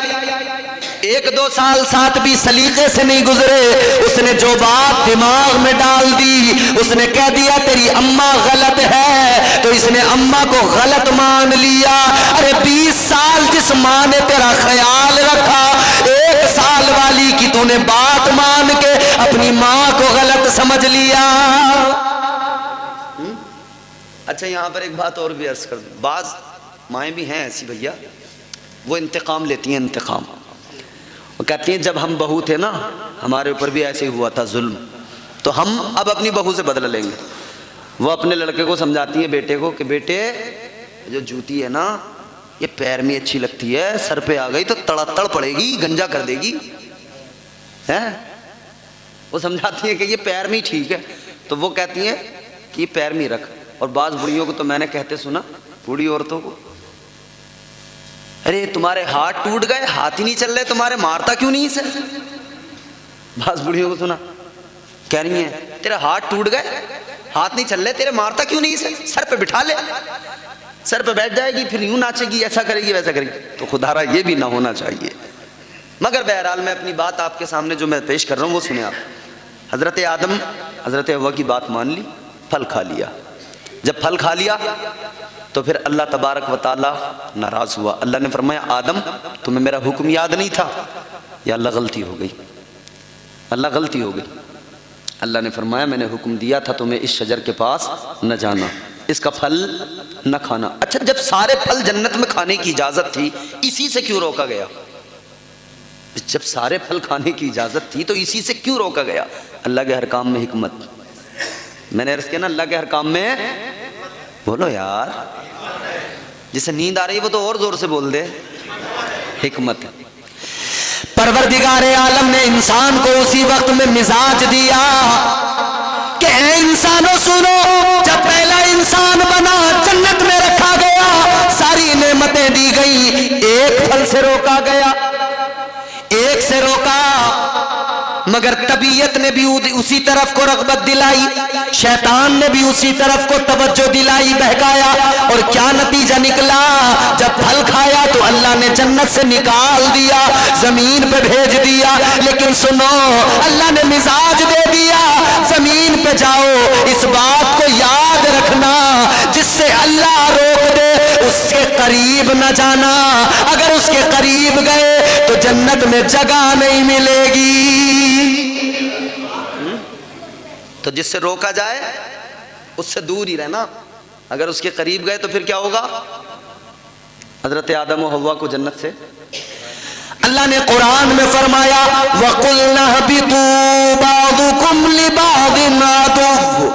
1-2 سال ساتھ بھی سلیقے سے نہیں گزرے، اس نے جو بات دماغ میں ڈال دی، اس نے کہہ دیا تیری اماں غلط ہے، تو اس نے اماں کو غلط مان لیا. ارے 20 سال جس ماں نے تیرا خیال رکھا، 1 سال والی کی تو نے بات مان کے اپنی ماں کو غلط سمجھ لیا. اچھا یہاں پر ایک بات اور بھی عرض کر دوں، بعض مائیں بھی ہیں ایسی بھیا، وہ انتقام لیتی ہیں. انتقام وہ کہتی ہیں جب ہم بہو تھے نا ہمارے اوپر بھی ایسے ہی ہوا تھا ظلم، تو ہم اب اپنی بہو سے بدلہ لیں گے. وہ اپنے لڑکے کو سمجھاتی ہیں، بیٹے کو، کہ بیٹے جو جوتی ہے نا یہ پیر میں اچھی لگتی ہے، سر پہ آ گئی تو تڑ پڑے گی، گنجا کر دے گی. وہ سمجھاتی ہیں کہ یہ پیر میں ہی ٹھیک ہے، تو وہ کہتی ہیں کہ یہ پیر میں ہی رکھ. اور بعض بڑیوں کو تو میں نے کہتے سنا، بوڑھی عورتوں کو، ارے تمہارے ہاتھ ٹوٹ گئے، ہاتھ ہی نہیں چل رہے تمہارے، مارتا کیوں نہیں اسے؟ بعض بڑھیوں کو سنا کہہ رہی ہیں تیرا ہاتھ ٹوٹ گئے، ہاتھ نہیں چل رہے تیرے، مارتا کیوں نہیں اسے، سر پہ بٹھا لے. سر پہ بیٹھ جائے گی، پھر یوں ناچے گی، ایسا کرے گی ویسا کرے گی، تو خدا را یہ بھی نہ ہونا چاہیے۔ مگر بہرحال میں اپنی بات آپ کے سامنے جو میں پیش کر رہا ہوں وہ سنیں آپ۔ حضرت آدم حضرت حوا کی بات مان لی، پھل کھا لیا۔ جب پھل کھا لیا تو پھر اللہ تبارک و تعالی ناراض ہوا۔ اللہ نے فرمایا آدم تمہیں میرا حکم یاد نہیں تھا؟ یا اللہ غلطی ہو گئی، اللہ غلطی ہو گئی۔ اللہ نے فرمایا میں نے حکم دیا تھا تمہیں اس شجر کے پاس نہ جانا، اس کا پھل نہ کھانا۔ اچھا جب سارے پھل جنت میں کھانے کی اجازت تھی، اسی سے کیوں روکا گیا؟ جب سارے پھل کھانے کی اجازت تھی تو اسی سے کیوں روکا گیا؟ اللہ کے ہر کام میں حکمت۔ میں نے عرض کیا نا، اللہ کے ہر کام میں، بولو یار، جسے نیند آ رہی ہے وہ تو اور زور سے بول دے، حکمت۔ پروردگار عالم نے انسان کو اسی وقت میں مزاج دیا کہ اے انسانوں سنو، جب پہلا انسان بنا جنت میں رکھا گیا، ساری نعمتیں دی گئی، ایک پھل سے روکا گیا، ایک سے روکا، مگر طبیعت نے بھی اسی طرف کو رغبت دلائی، شیطان نے بھی اسی طرف کو توجہ دلائی، بہکایا، اور کیا نتیجہ نکلا؟ جب پھل کھایا تو اللہ نے جنت سے نکال دیا، زمین پہ بھیج دیا۔ لیکن سنو، اللہ نے مزاج دے دیا، زمین پہ جاؤ، اس بات کو یاد رکھنا جس سے اللہ روک دے اس کے قریب نہ جانا، اگر اس کے قریب گئے تو جنت میں جگہ نہیں ملے گی۔ تو جس سے روکا جائے اس سے دور ہی رہنا، اگر اس کے قریب گئے تو پھر کیا ہوگا؟ حضرت آدم و حوا کو جنت سے اللہ نے قرآن میں فرمایا وَقُلْنَا اهْبِطُوا بَعْضُكُمْ لِبَعْضٍ عَدُوٌّ۔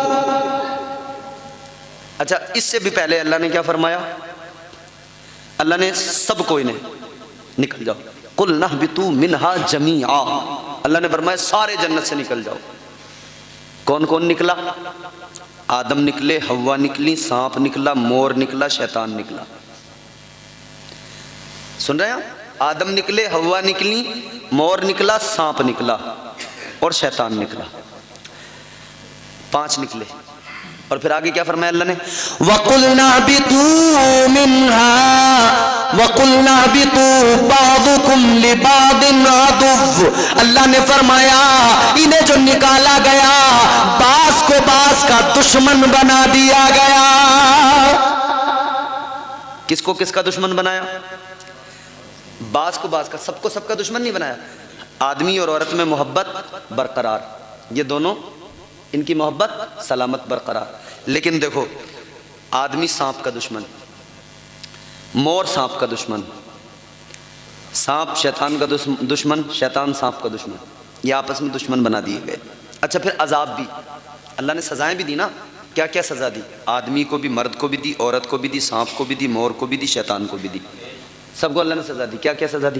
اچھا اس سے بھی پہلے اللہ نے کیا فرمایا؟ اللہ نے سب کو انہیں نکل جاؤ، قُلْنَا اهْبِطُوا مِنْهَا جَمِيعًا، اللہ نے فرمایا سارے جنت سے نکل جاؤ۔ کون کون نکلا؟ آدم نکلے، حوا نکلی، سانپ نکلا، مور نکلا، شیطان نکلا۔ سن رہے ہیں؟ آدم نکلے، حوا نکلی، مور نکلا، سانپ نکلا اور شیطان نکلا، 5 نکلے۔ اور پھر آگے کیا فرمایا اللہ نے؟ وَقُلْنَا اهْبِطُوا مِنْهَا وَقُلْنَا اهْبِطُوا بَعْضُكُمْ لِبَعْضٍ عَدُوٌّ۔ اللہ نے فرمایا انہیں جو نکالا گیا بعض کو بعض کا دشمن بنا دیا گیا۔ کس کو کس کا دشمن بنایا؟ بعض کو بعض کا، سب کو سب کا دشمن نہیں بنایا۔ آدمی اور عورت میں محبت برقرار، یہ دونوں ان کی محبت سلامت برقرار، لیکن دیکھو آدمی سانپ کا دشمن، مور سانپ کا دشمن، سانپ شیطان کا دشمن، شیطان سانپ کا دشمن، یہ آپس میں دشمن بنا دیے گئے۔ اچھا پھر عذاب بھی اللہ نے سزائیں بھی دی نا، کیا کیا سزا دی؟ آدمی کو بھی، مرد کو بھی دی، عورت کو بھی دی، سانپ کو بھی دی، مور کو بھی دی، شیطان کو بھی دی، سب کو اللہ نے سزا دی۔ کیا کیا سزا دی؟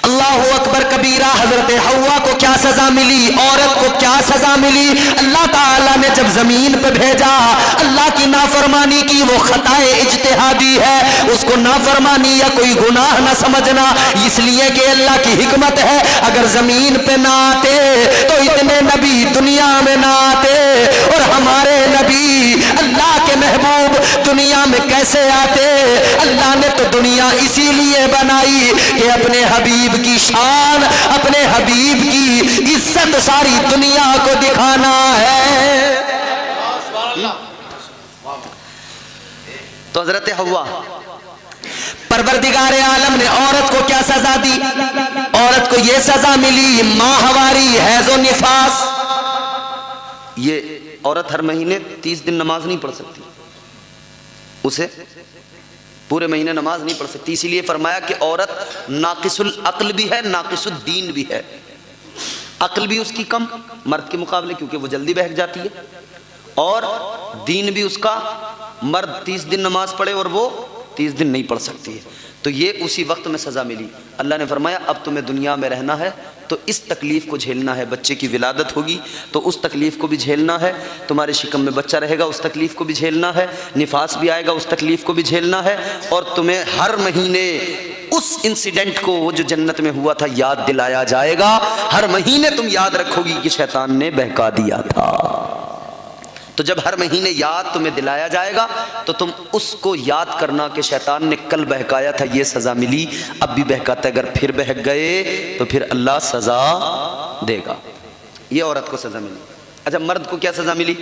اللہ اکبر کبیرہ، حضرت حوا کو کیا سزا ملی، عورت کو کیا سزا ملی؟ اللہ تعالیٰ نے جب زمین پہ بھیجا، اللہ کی نافرمانی کی، وہ خطائے اجتہادی ہے، اس کو نافرمانی یا کوئی گناہ نہ سمجھنا، اس لیے کہ اللہ کی حکمت ہے، اگر زمین پہ نہ آتے تو اتنے نبی دنیا میں نہ آتے، اور ہمارے نبی اللہ کے محبوب دنیا میں کیسے آتے؟ اللہ نے تو دنیا اسی لیے بنائی کہ اپنے حبیب کی شان، اپنے حبیب کی عزت ساری دنیا کو دکھانا ہے۔ تو حضرت حوا، پروردگار عالم نے عورت کو کیا سزا دی؟ عورت کو یہ سزا ملی ماہواری، حیض و نفاس۔ یہ عورت ہر مہینے 30 دن نماز نہیں پڑھ سکتی، اسے پورے مہینے نماز نہیں پڑھ سکتی، اسی لیے فرمایا کہ عورت ناقص العقل بھی ہے، ناقص الدین بھی ہے۔ عقل بھی اس کی کم مرد کے مقابلے، کیونکہ وہ جلدی بہک جاتی ہے، اور دین بھی اس کا، مرد 30 دن نماز پڑھے اور وہ 30 دن نہیں پڑھ سکتی ہے۔ تو یہ اسی وقت میں سزا ملی۔ اللہ نے فرمایا اب تمہیں دنیا میں رہنا ہے تو اس تکلیف کو جھیلنا ہے، بچے کی ولادت ہوگی تو اس تکلیف کو بھی جھیلنا ہے، تمہارے شکم میں بچہ رہے گا اس تکلیف کو بھی جھیلنا ہے، نفاس بھی آئے گا اس تکلیف کو بھی جھیلنا ہے، اور تمہیں ہر مہینے اس انسیڈنٹ کو، وہ جو جنت میں ہوا تھا، یاد دلایا جائے گا۔ ہر مہینے تم یاد رکھو گی کہ شیطان نے بہکا دیا تھا۔ تو جب ہر مہینے یاد تمہیں دلایا جائے گا تو تم اس کو یاد کرنا کہ شیطان نے کل بہکایا تھا، یہ سزا ملی، اب بھی بہکاتا ہے، اگر پھر بہک گئے تو پھر اللہ سزا دے گا۔ یہ عورت کو سزا ملی۔ اچھا مرد کو کیا سزا ملی؟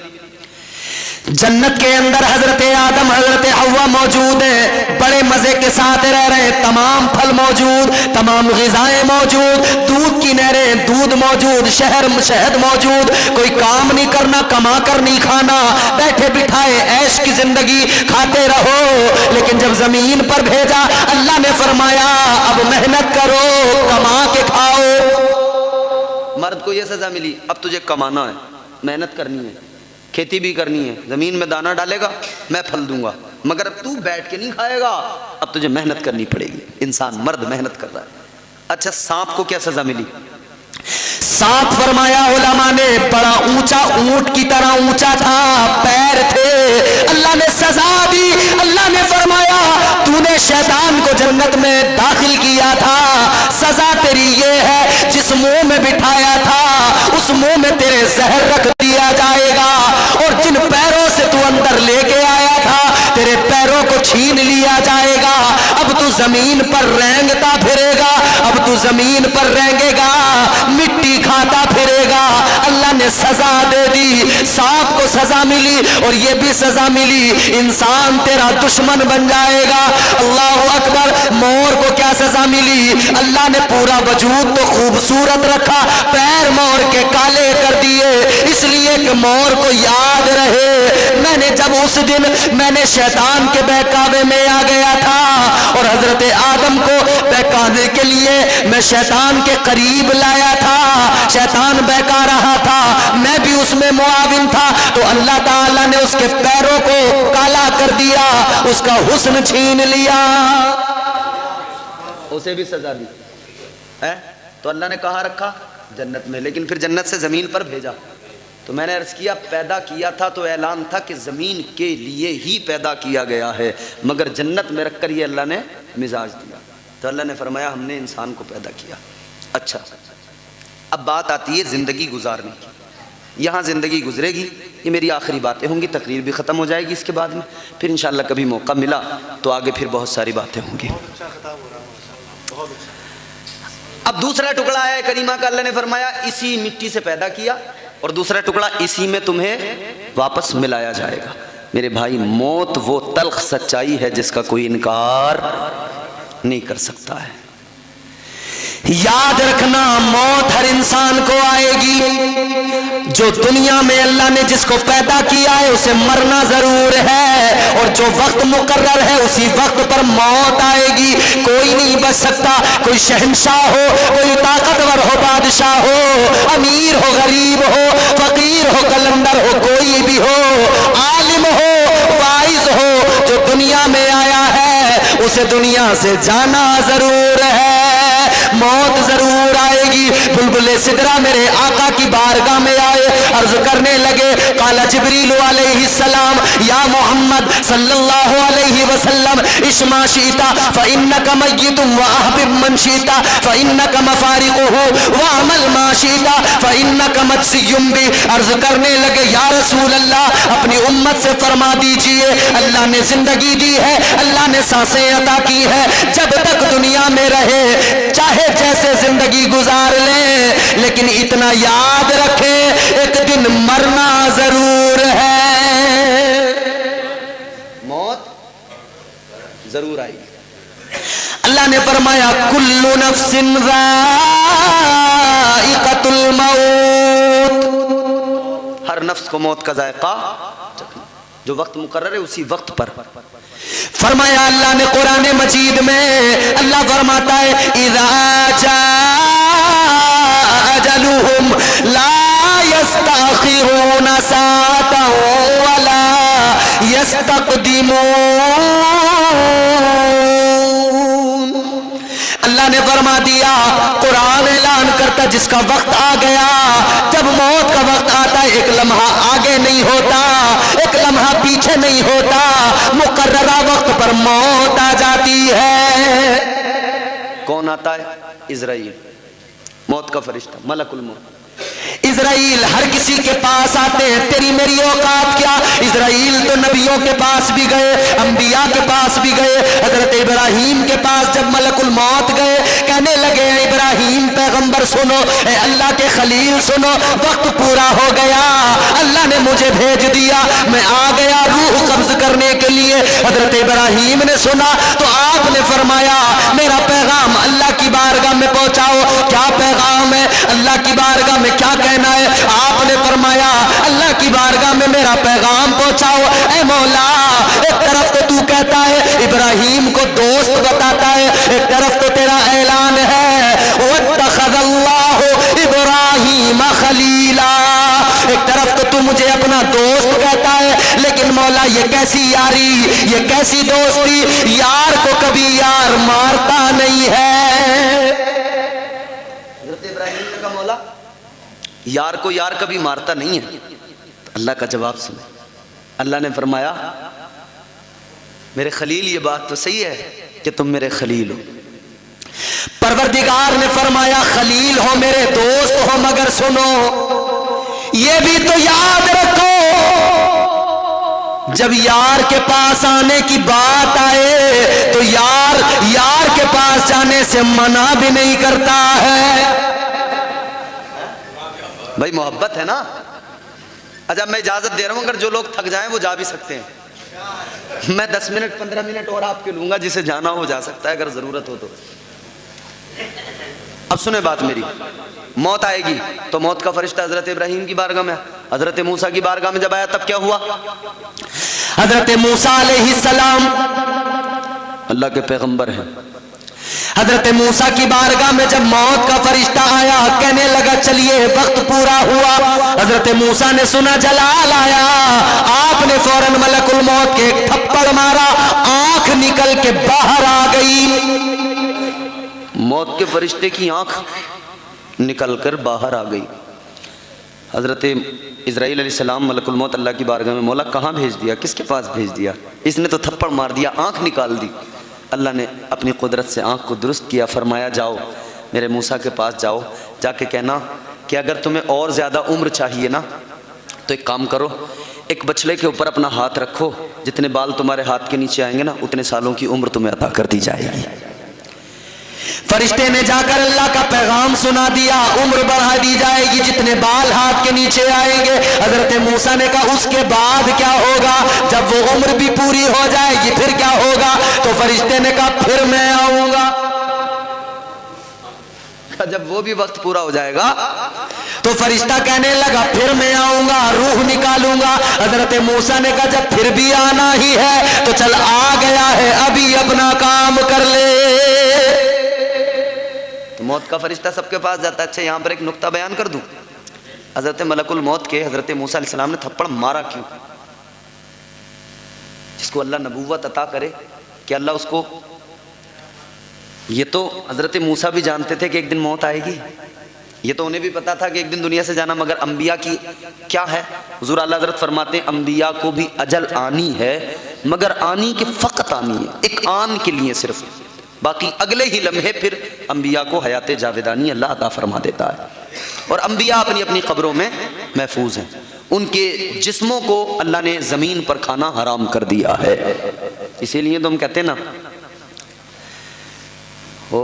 جنت کے اندر حضرت آدم حضرت حوا موجود ہیں، بڑے مزے کے ساتھ رہ رہے ہیں، تمام پھل موجود، تمام غذائیں موجود، دودھ کی نہریں، دودھ موجود، شہد موجود، کوئی کام نہیں کرنا، کما کر نہیں کھانا، بیٹھے بٹھائے عیش کی زندگی کھاتے رہو۔ لیکن جب زمین پر بھیجا اللہ نے فرمایا اب محنت کرو، کما کے کھاؤ۔ مرد کو یہ سزا ملی، اب تجھے کمانا ہے، محنت کرنی ہے، کھیتی بھی کرنی ہے، زمین میں دانہ ڈالے گا میں پھل دوں گا، مگر اب تو بیٹھ کے نہیں کھائے گا، اب تجھے محنت کرنی پڑے گی۔ انسان مرد محنت کر رہا ہے۔ اچھا سانپ کو کیا سزا ملی؟ سانپ فرمایا علماء نے بڑا اونچا، اونٹ کی طرح اونچا تھا، پیر تھے، اللہ نے سزا دی۔ اللہ نے فرمایا تو نے شیطان کو جنت میں داخل کیا تھا، سزا تیری یہ ہے جس منہ میں بٹھایا تھا اس منہ میں تیرے زہر رکھ دیا جائے گا، اور جن پیروں سے تو اندر لے کے آیا تھا تیرے پیروں کو چھین لیا جائے گا۔ اب تو زمین پر رینگتا پھرے گا، اب تو زمین پر رینگے گا، مٹی کھاتا پھرے گا۔ اللہ نے سزا دے دی، سانپ کو سزا ملی اور یہ بھی سزا ملی، انسان تیرا دشمن بن جائے گا۔ اللہ اکبر۔ مور کو کیا سزا ملی؟ اللہ نے پورا وجود تو خوبصورت رکھا، پیر مور کے کالے کر دیے، اس لیے کہ مور کو یاد رہے میں نے جب اس دن میں نے شیطان کے بہکاوے میں آ گیا تھا اور حضرت آدم کو بہکانے کے لیے میں شیطان کے قریب لایا تھا، شیطان بہکا رہا تھا، میں بھی اس میں معاون تھا، تو اللہ تعالیٰ نے اس کے پیروں کو کالا کر دیا، اس کا حسن چھین لیا، اسے بھی سزا دی ہے۔ تو اللہ نے کہاں رکھا؟ جنت میں، لیکن پھر جنت سے زمین پر بھیجا۔ تو میں نے عرض کیا پیدا کیا تھا تو اعلان تھا کہ زمین کے لیے ہی پیدا کیا گیا ہے، مگر جنت میں رکھ کر یہ اللہ نے مزاج دیا۔ تو اللہ نے فرمایا ہم نے انسان کو پیدا کیا۔ اچھا اب بات آتی ہے زندگی گزارنے کی۔ یہاں زندگی گزرے گی، یہ میری آخری باتیں ہوں گی، تقریر بھی ختم ہو جائے گی اس کے بعد میں، پھر انشاءاللہ کبھی موقع ملا تو آگے پھر بہت ساری باتیں ہوں گی۔ اب دوسرا ٹکڑا ہے کریمہ کا، اللہ نے فرمایا اسی مٹی سے پیدا کیا اور دوسرا ٹکڑا اسی میں تمہیں واپس ملایا جائے گا۔ میرے بھائی موت وہ تلخ سچائی ہے جس کا کوئی انکار نہیں کر سکتا ہے۔ یاد رکھنا موت ہر انسان کو آئے گی، جو دنیا میں اللہ نے جس کو پیدا کیا ہے اسے مرنا ضرور ہے، اور جو وقت مقرر ہے اسی وقت پر موت آئے گی، کوئی نہیں بچ سکتا، کوئی شہنشاہ ہو، کوئی طاقتور ہو، بادشاہ ہو، امیر ہو، غریب ہو، فقیر ہو، قلندر ہو، کوئی بھی ہو، عالم ہو، واعظ ہو، جو دنیا میں آیا ہے اسے دنیا سے جانا ضرور ہے، موت ضرور آئے گی۔ بلبل سدرہ میرے آقا کی بارگاہ میں آئے، عرض کرنے لگے قال جبریل علیہ السلام یا محمد صلی اللہ علیہ وسلم اشما شیتا فإنک میت واحبب من شیتا فإنک مفارقہ واعمل ما شیتا فإنک مجزی بہ۔ عرض کرنے لگے یا رسول اللہ اپنی امت سے فرما دیجئے اللہ نے زندگی دی ہے، اللہ نے سانسیں عطا کی ہے، جب تک دنیا میں رہے چاہے جیسے زندگی گزار لیں، لیکن اتنا یاد رکھیں ایک دن مرنا ضرور ہے، موت ضرور آئے گی۔ اللہ نے فرمایا کل نفس ذائقۃ الموت، ہر نفس کو موت کا ذائقہ جو وقت مقرر ہے اسی وقت پر۔ فرمایا اللہ نے قرآن مجید میں، اللہ فرماتا ہے اذا جاء اجلہم لا یستأخرون ساعة ولا یستقدمون۔ اللہ نے فرما دیا، قرآن اعلان کرتا جس کا وقت آ گیا، جب موت کا وقت آتا ہے ایک لمحہ آگے نہیں ہوتا، ایک لمحہ پیچھے نہیں ہوتا، مقررہ وقت پر موت آ جاتی ہے۔ کون آتا ہے؟ عزرائیل، موت کا فرشتہ، ملک الموت۔ اسرائیل ہر کسی کے پاس آتے ہیں، تیری میری اوقات کیا؟ اسرائیل تو نبیوں کے پاس بھی گئے، انبیاء کے پاس بھی گئے، حضرت ابراہیم کے پاس جب ملک الموت گئے کہنے لگے اے ابراہیم پیغمبر سنو، اے اللہ کے خلیل سنو، وقت پورا ہو گیا، اللہ نے مجھے بھیج دیا، میں آ گیا روح قبض کرنے کے لیے۔ حضرت ابراہیم نے سنا تو آپ نے فرمایا میرا پیغام اللہ کی بارگاہ میں پہنچاؤ۔ کیا پیغام ہے؟ اللہ کی بارگاہ میں کیا کہنا ہے؟ آپ نے فرمایا اللہ کی بارگاہ میں میرا پیغام پہنچاؤ۔ اے مولا، ایک طرف تو تو کہتا ہے ابراہیم کو دوست بتاتا ہے، ایک طرف تو تیرا اعلان ہے وَاتَّخَذَ اللَّهُ إِبْرَاهِيمَ خَلِيلًا، ایک طرف تو مجھے اپنا دوست کہتا ہے، لیکن مولا یہ کیسی یاری، یہ کیسی دوستی، یار کو کبھی یار مارتا نہیں ہے۔ حضرت ابراہیم نے کہا مولا یار کو یار کبھی مارتا نہیں ہے۔ اللہ کا جواب سنے، اللہ نے فرمایا میرے خلیل یہ بات تو صحیح ہے کہ تم میرے خلیل ہو۔ پروردگار نے فرمایا خلیل ہو میرے دوست ہو، مگر سنو یہ بھی تو یاد رکھو جب یار کے پاس آنے کی بات آئے تو یار کے پاس جانے سے منع بھی نہیں کرتا ہے۔ بھائی محبت ہے نا۔ اچھا میں اجازت دے رہا ہوں، اگر جو لوگ تھک جائیں وہ جا بھی سکتے ہیں، میں 10 منٹ 15 منٹ اور آپ کے لوں گا، جسے جانا ہو جا سکتا ہے اگر ضرورت ہو تو۔ اب سنیں بات میری، موت آئے گی تو موت کا فرشتہ حضرت ابراہیم کی بارگاہ میں، حضرت موسیٰ کی بارگاہ میں جب آیا تب کیا ہوا؟ حضرت موسیٰ علیہ السلام اللہ کے پیغمبر ہیں، حضرت موسیٰ کی بارگاہ میں جب موت کا فرشتہ آیا کہنے لگا چلیے وقت پورا ہوا، حضرت موسیٰ نے سنا جلال آیا، آپ نے فوراً ملک الموت کے ایک تھپڑ مارا، آنکھ نکل کے باہر آ گئی، موت کے فرشتے کی آنکھ نکل کر باہر آ گئی۔ حضرت اسرائیل علیہ السلام ملک الموت اللہ کی بارگاہ میں، مولا کہاں بھیج دیا، کس کے پاس بھیج دیا؟ اس نے تو تھپڑ مار دیا، آنکھ نکال دی۔ اللہ نے اپنی قدرت سے آنکھ کو درست کیا، فرمایا جاؤ میرے موسیٰ کے پاس جاؤ، جا کے کہنا کہ اگر تمہیں اور زیادہ عمر چاہیے نا تو ایک کام کرو، ایک بچھڑے کے اوپر اپنا ہاتھ رکھو، جتنے بال تمہارے ہاتھ کے نیچے آئیں گے نا اتنے سالوں کی عمر تمہیں عطا کر دی جائے گی۔ فرشتے نے جا کر اللہ کا پیغام سنا دیا، عمر بڑھا دی جائے گی جتنے بال ہاتھ کے نیچے آئیں گے۔ حضرت موسیٰ نے کہا اس کے بعد کیا ہوگا؟ جب وہ عمر بھی پوری ہو جائے گی پھر کیا ہوگا؟ تو فرشتے نے کہا پھر میں آؤں گا۔ جب وہ بھی وقت پورا ہو جائے گا تو فرشتہ کہنے لگا پھر میں آؤں گا، روح نکالوں گا۔ حضرت موسیٰ نے کہا جب پھر بھی آنا ہی ہے تو چل آ گیا ہے، ابھی اپنا کام کر لے۔ تو موت کا فرشتہ سب کے پاس جاتا ہے۔ اچھا یہاں پر ایک نقطہ بیان کر دوں، حضرت ملک الموت کے حضرت موسیٰ علیہ السلام نے تھپڑ مارا کیوں؟ جس کو اللہ نبوت عطا کرے کہ اللہ اس کو، یہ تو حضرت موسیٰ بھی جانتے تھے کہ ایک دن موت آئے گی، یہ تو انہیں بھی پتا تھا کہ ایک دن دنیا سے جانا، مگر انبیاء کی کیا ہے؟ حضور اعلیٰ حضرت فرماتے ہیں انبیاء کو بھی اجل آنی ہے، مگر آنی کے فقط آنی ہے، ایک آن کے لیے صرف، باقی اگلے ہی لمحے پھر انبیاء کو حیات جاودانی اللہ عطا فرما دیتا ہے۔ اور انبیاء اپنی اپنی قبروں میں محفوظ ہیں، ان کے جسموں کو اللہ نے زمین پر کھانا حرام کر دیا ہے۔ اسی لیے تو ہم کہتے ہیں نا، وہ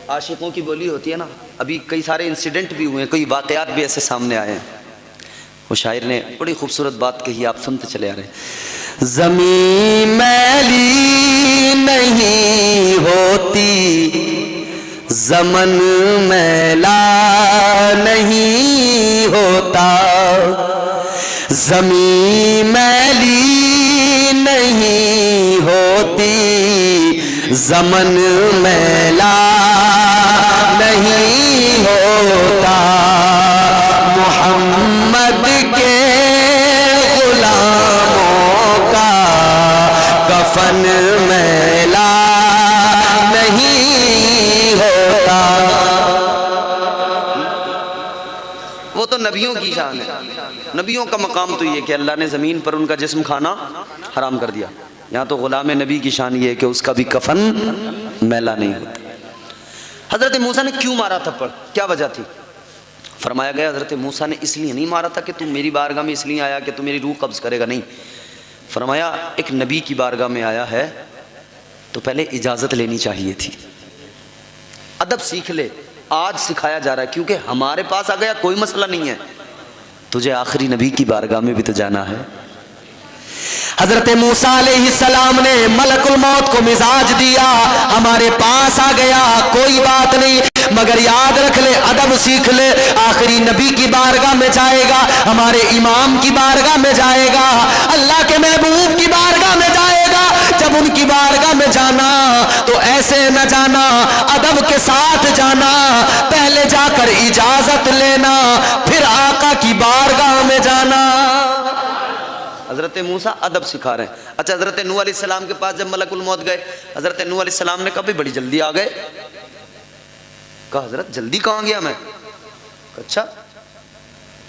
عاشقوں کی بولی ہوتی ہے نا، ابھی کئی سارے انسیڈنٹ بھی ہوئے ہیں، کئی واقعات بھی ایسے سامنے آئے ہیں۔ وہ شاعر نے بڑی خوبصورت بات کہی، آپ سنتے چلے آ رہے ہیں، زمین میلی نہیں ہوتی، زمن میلا نہیں ہوتا، زمین میلی نہیں ہوتی، زمن میلا نہیں ہوتا، محمد کے غلاموں کا کفن میلا نہیں ہوتا۔ وہ تو نبیوں کی شان ہے، نبیوں کا مقام تو یہ کہ اللہ نے زمین پر ان کا جسم کھانا حرام کر دیا۔ یہاں تو غلام نبی کی شان یہ ہے کہ اس کا بھی کفن میلا نہیں ہوتا۔ حضرت موسیٰ نے کیوں مارا تھپڑ، کیا وجہ تھی؟ فرمایا گیا حضرت موسیٰ نے اس لیے نہیں مارا تھا کہ تم میری بارگاہ میں اس لیے آیا کہ تم میری روح قبض کرے گا، نہیں، فرمایا ایک نبی کی بارگاہ میں آیا ہے تو پہلے اجازت لینی چاہیے تھی، ادب سیکھ لے، آج سکھایا جا رہا ہے کیونکہ ہمارے پاس آ گیا کوئی مسئلہ نہیں ہے، تجھے آخری نبی کی بارگاہ میں بھی تو جانا ہے۔ حضرت موسیٰ علیہ السلام نے ملک الموت کو مزاج دیا، ہمارے پاس آ گیا کوئی بات نہیں، مگر یاد رکھ لے، ادب سیکھ لے، آخری نبی کی بارگاہ میں جائے گا، ہمارے امام کی بارگاہ میں جائے گا، اللہ کے محبوب کی بارگاہ میں جائے گا۔ جب ان کی بارگاہ میں جانا تو ایسے نہ جانا، ادب کے ساتھ جانا، پہلے جا کر اجازت لینا، پھر آقا کی بارگاہ میں جانا۔ حضرت موسیٰ ادب سکھا رہے ہیں۔ اچھا، حضرت نوح علیہ السلام کے پاس جب ملک الموت گئے، حضرت نوح علیہ السلام نے کہا بھی بڑی جلدی آ گئے، کہا حضرت جلدی کہاں گیا میں؟ اچھا،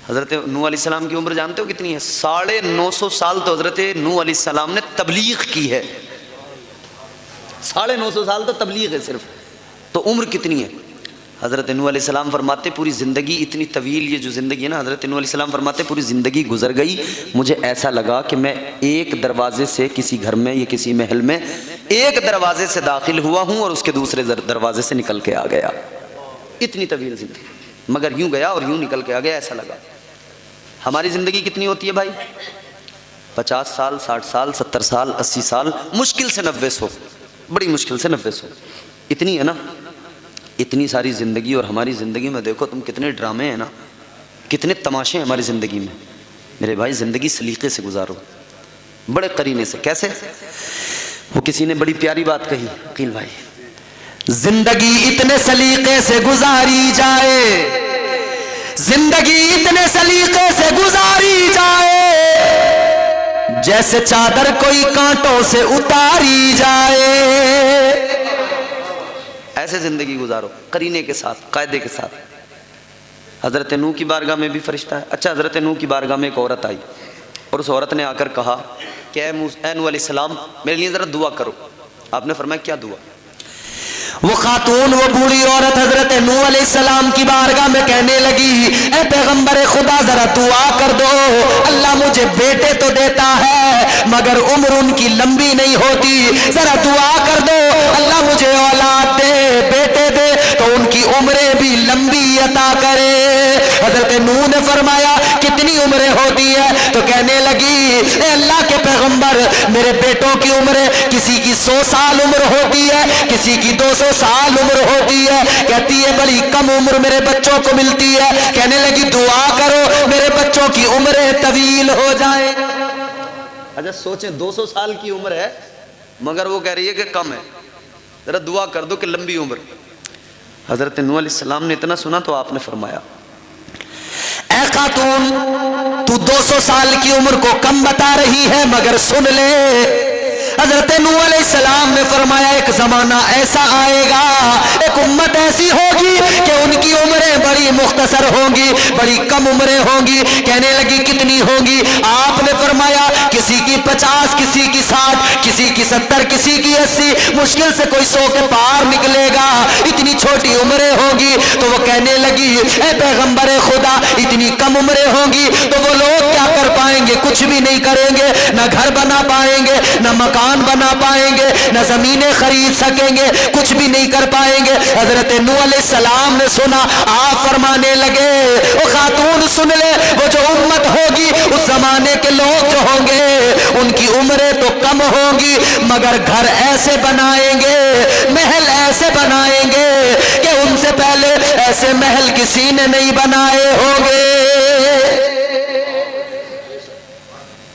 حضرت نوح علیہ السلام کی عمر جانتے ہو کتنی ہے؟ 950 سال تو حضرت نوح علیہ السلام نے تبلیغ کی ہے، 950 سال تو تبلیغ ہے صرف، تو عمر کتنی ہے؟ حضرت نوح علیہ السلام فرماتے پوری زندگی اتنی طویل، یہ جو زندگی ہے نا، حضرت نوح علیہ السلام فرماتے پوری زندگی گزر گئی، مجھے ایسا لگا کہ میں ایک دروازے سے کسی گھر میں یا کسی محل میں ایک دروازے سے داخل ہوا ہوں اور اس کے دوسرے دروازے سے نکل کے آ گیا، اتنی طویل زندگی، مگر یوں گیا اور یوں نکل کے آ گیا، ایسا لگا۔ ہماری زندگی کتنی ہوتی ہے بھائی؟ 50 سال، 60 سال، 70 سال، 80 سال، مشکل سے 90 بڑی مشکل سے 90 اتنی ہے نا، اتنی ساری زندگی، اور ہماری زندگی میں دیکھو تم کتنے ڈرامے ہیں نا، کتنے تماشے ہیں ہماری زندگی میں۔ میرے بھائی زندگی سلیقے سے گزارو، بڑے قرینے سے۔ کیسے؟ وہ کسی نے بڑی پیاری بات کہی، عقیل بھائی، زندگی اتنے سلیقے سے گزاری جائے، زندگی اتنے سلیقے سے گزاری جائے، جیسے چادر کوئی کانٹوں سے اتاری جائے۔ ایسے زندگی گزارو، قرینے کے ساتھ، قاعدے کے ساتھ۔ حضرت نوح کی بارگاہ میں بھی فرشتہ ہے۔ اچھا، حضرت نوح کی بارگاہ میں ایک عورت آئی اور اس عورت نے آ کر کہا کہ اے نوح علیہ السلام، میرے لیے ذرا دعا کرو۔ آپ نے فرمایا کیا دعا؟ وہ خاتون، وہ بوڑھی عورت حضرت نوح علیہ السلام کی بارگاہ میں کہنے لگی، اے پیغمبر خدا ذرا دعا کر دو، اللہ مجھے بیٹے تو دیتا ہے مگر عمر ان کی لمبی نہیں ہوتی، ذرا دعا کر دو اللہ مجھے اولاد دے، بیٹے دے تو ان کی عمریں بھی لمبی عطا کرے۔ حضرت نوح نے فرمایا کتنی عمریں ہوتی ہے؟ تو کہنے لگی، اے اللہ کے پیغمبر، میرے بیٹوں کی عمریں کسی کی 100 سال عمر ہوتی ہے، کسی کی 200 سال عمر ہوتی ہے، کہتی ہے بڑی کم عمر میرے بچوں کو ملتی ہے۔ کہنے لگی دعا کرو میرے بچوں کی عمریں طویل ہو جائیں۔ اچھا سوچیں، 200 سال کی عمر ہے مگر وہ کہہ رہی ہے کہ کم ہے، ذرا دعا کر دو کہ لمبی عمر۔ حضرت نوح علیہ السلام نے اتنا سنا تو آپ نے فرمایا، اے خاتون، تو 200 سال کی عمر کو کم بتا رہی ہے مگر سن لے، حضرت نوح علیہ السلام نے فرمایا ایک زمانہ ایسا آئے گا، ایک امت ایسی ہوگی کہ ان کی عمریں بڑی مختصر ہوں گی، بڑی کم عمریں ہوں گی۔ کہنے لگی کتنی ہوں گی؟ آپ نے فرمایا کسی کی 50، کسی کی 60، کسی کی 70، کسی کی 80، مشکل سے کوئی 100 کے پار نکلے گا، اتنی چھوٹی عمریں ہوں گی۔ تو وہ کہنے لگی، اے پیغمبر خدا، اتنی کم عمریں ہوں گی تو وہ لوگ کیا کر پائیں گے؟ کچھ بھی نہیں کریں گے، نہ گھر بنا پائیں گے، نہ مکان بنا پائیں گے، نہ زمینیں خرید سکیں گے، کچھ بھی نہیں کر پائیں گے۔ حضرت نوح علیہ السلام نے سنا، آپ فرمانے لگے، او خاتون سن لے، وہ جو امت ہوگی اس زمانے کے لوگ جو ہوں گے ان کی عمریں تو کم ہوں گی مگر گھر ایسے بنائیں گے، محل ایسے بنائیں گے کہ ان سے پہلے ایسے محل کسی نے نہیں بنائے ہوں گے۔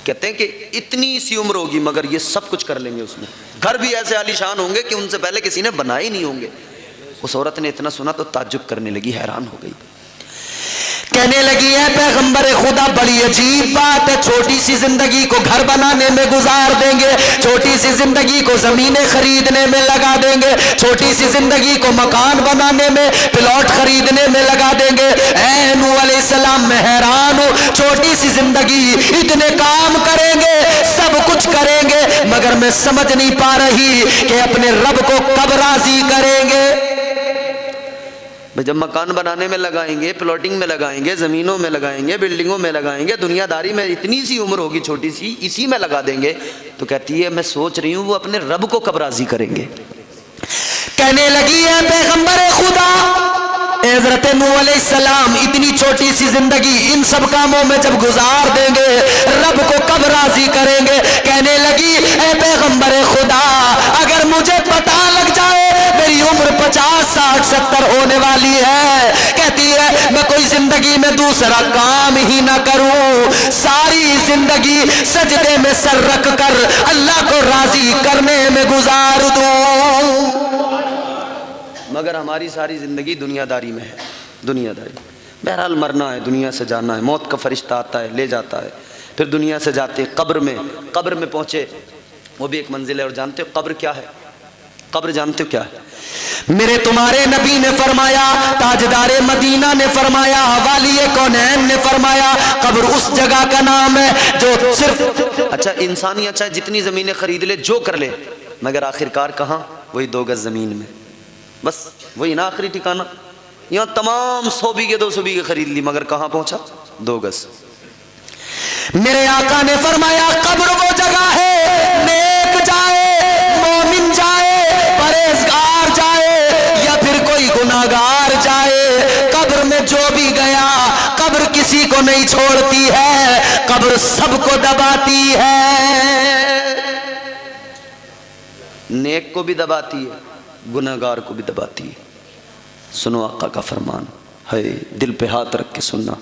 کہتے ہیں کہ اتنی سی عمر ہوگی مگر یہ سب کچھ کر لیں گے، اس میں گھر بھی ایسے عالیشان ہوں گے کہ ان سے پہلے کسی نے بنائے ہی نہیں ہوں گے۔ اس عورت نے اتنا سنا تو تعجب کرنے لگی، حیران ہو گئی، کہنے لگی ہے پیغمبر خدا بڑی عجیب بات ہے، چھوٹی سی زندگی کو گھر بنانے میں گزار دیں گے، چھوٹی سی زندگی کو زمینیں خریدنے میں لگا دیں گے، چھوٹی سی زندگی کو مکان بنانے میں، پلاٹ خریدنے میں لگا دیں گے۔ اے نوح علیہ السلام میں حیران ہوں، چھوٹی سی زندگی اتنے کام کریں گے، سب کچھ کریں گے مگر میں سمجھ نہیں پا رہی کہ اپنے رب کو کب راضی کریں گے۔ بھائی جب مکان بنانے میں لگائیں گے، پلاٹنگ میں لگائیں گے، زمینوں میں لگائیں گے، بلڈنگوں میں لگائیں گے، دنیا داری میں اتنی سی عمر ہوگی چھوٹی سی، اسی میں لگا دیں گے، تو کہتی ہے میں سوچ رہی ہوں وہ اپنے رب کو کب راضی کریں گے۔ کہنے لگی ہے پیغمبر خدا، حضرت نوح علیہ السلام اتنی چھوٹی سی زندگی ان سب کاموں میں جب گزار دیں گے، رب کو کب راضی کریں گے؟ کہنے لگی اے پیغمبر خدا، اگر مجھے پتہ لگ جائے میری عمر 50 60 70 ہونے والی ہے، کہتی ہے میں کوئی زندگی میں دوسرا کام ہی نہ کروں، ساری زندگی سجدے میں سر رکھ کر اللہ کو راضی کرنے میں گزار دوں۔ مگر ہماری ساری زندگی دنیا داری میں ہے، دنیا داری۔ بہرحال مرنا ہے، دنیا سے جانا ہے، موت کا فرشتہ آتا ہے لے جاتا ہے، پھر دنیا سے جاتے قبر میں پہنچے، وہ بھی ایک منزل ہے۔ اور جانتے ہو قبر کیا ہے؟ قبر جانتے ہو کیا ہے؟ میرے تمہارے نبی نے فرمایا، تاجدار مدینہ نے فرمایا، والی کونین نے فرمایا، قبر اس جگہ کا نام ہے جو صرف اچھا انسانی اچھا جتنی زمینیں خرید لے جو کر لے، مگر آخرکار کہاں؟ وہی 2 گز زمین میں، بس وہی نا آخری ٹھکانہ۔ یہاں تمام 100 بیگھے 200 بیگھے خرید لی، مگر کہاں پہنچا؟ 2 گز۔ میرے آقا نے فرمایا قبر وہ جگہ ہے، نیک جائے، مومن جائے، پرہیزگار جائے یا پھر کوئی گناہگار جائے، قبر میں جو بھی گیا، قبر کسی کو نہیں چھوڑتی ہے، قبر سب کو دباتی ہے، نیک کو بھی دباتی ہے، گناہگار کو بھی دباتی ہے۔ سنو آقا کا فرمان ہے، دل پہ ہاتھ رکھ کے سننا۔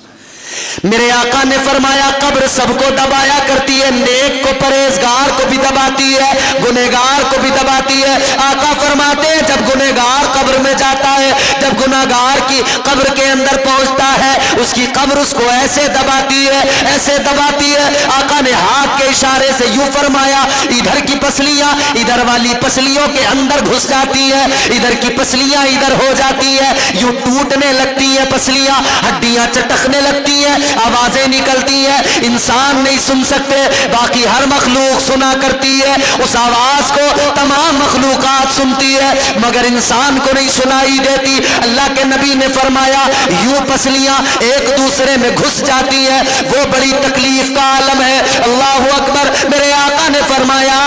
میرے آقا نے فرمایا قبر سب کو دبایا کرتی ہے، نیک کو پرہیزگار کو بھی دباتی ہے، گنہگار کو بھی دباتی ہے۔ آقا فرماتے ہیں جب گنہگار قبر میں جاتا ہے، جب گنہگار کی قبر کے اندر پہنچتا ہے، اس کی قبر اس کو ایسے دباتی ہے، ایسے دباتی ہے۔ آقا نے ہاتھ کے اشارے سے یوں فرمایا، ادھر کی پسلیاں ادھر والی پسلیوں کے اندر گھس جاتی ہے، ادھر کی پسلیاں ادھر ہو جاتی ہے، یوں ٹوٹنے لگتی ہے پسلیاں، ہڈیاں چٹکنے لگتی ہیں، آوازیں نکلتی ہیں، انسان نہیں سن سکتے، باقی ہر مخلوق سنا کرتی ہے، اس آواز کو تمام مخلوقات سنتی ہے، مگر انسان کو نہیں سنائی دیتی۔ اللہ کے نبی نے فرمایا یوں پسلیاں ایک دوسرے میں گھس جاتی ہیں، وہ بڑی تکلیف کا عالم ہے۔ اللہ اکبر۔ میرے آقا نے فرمایا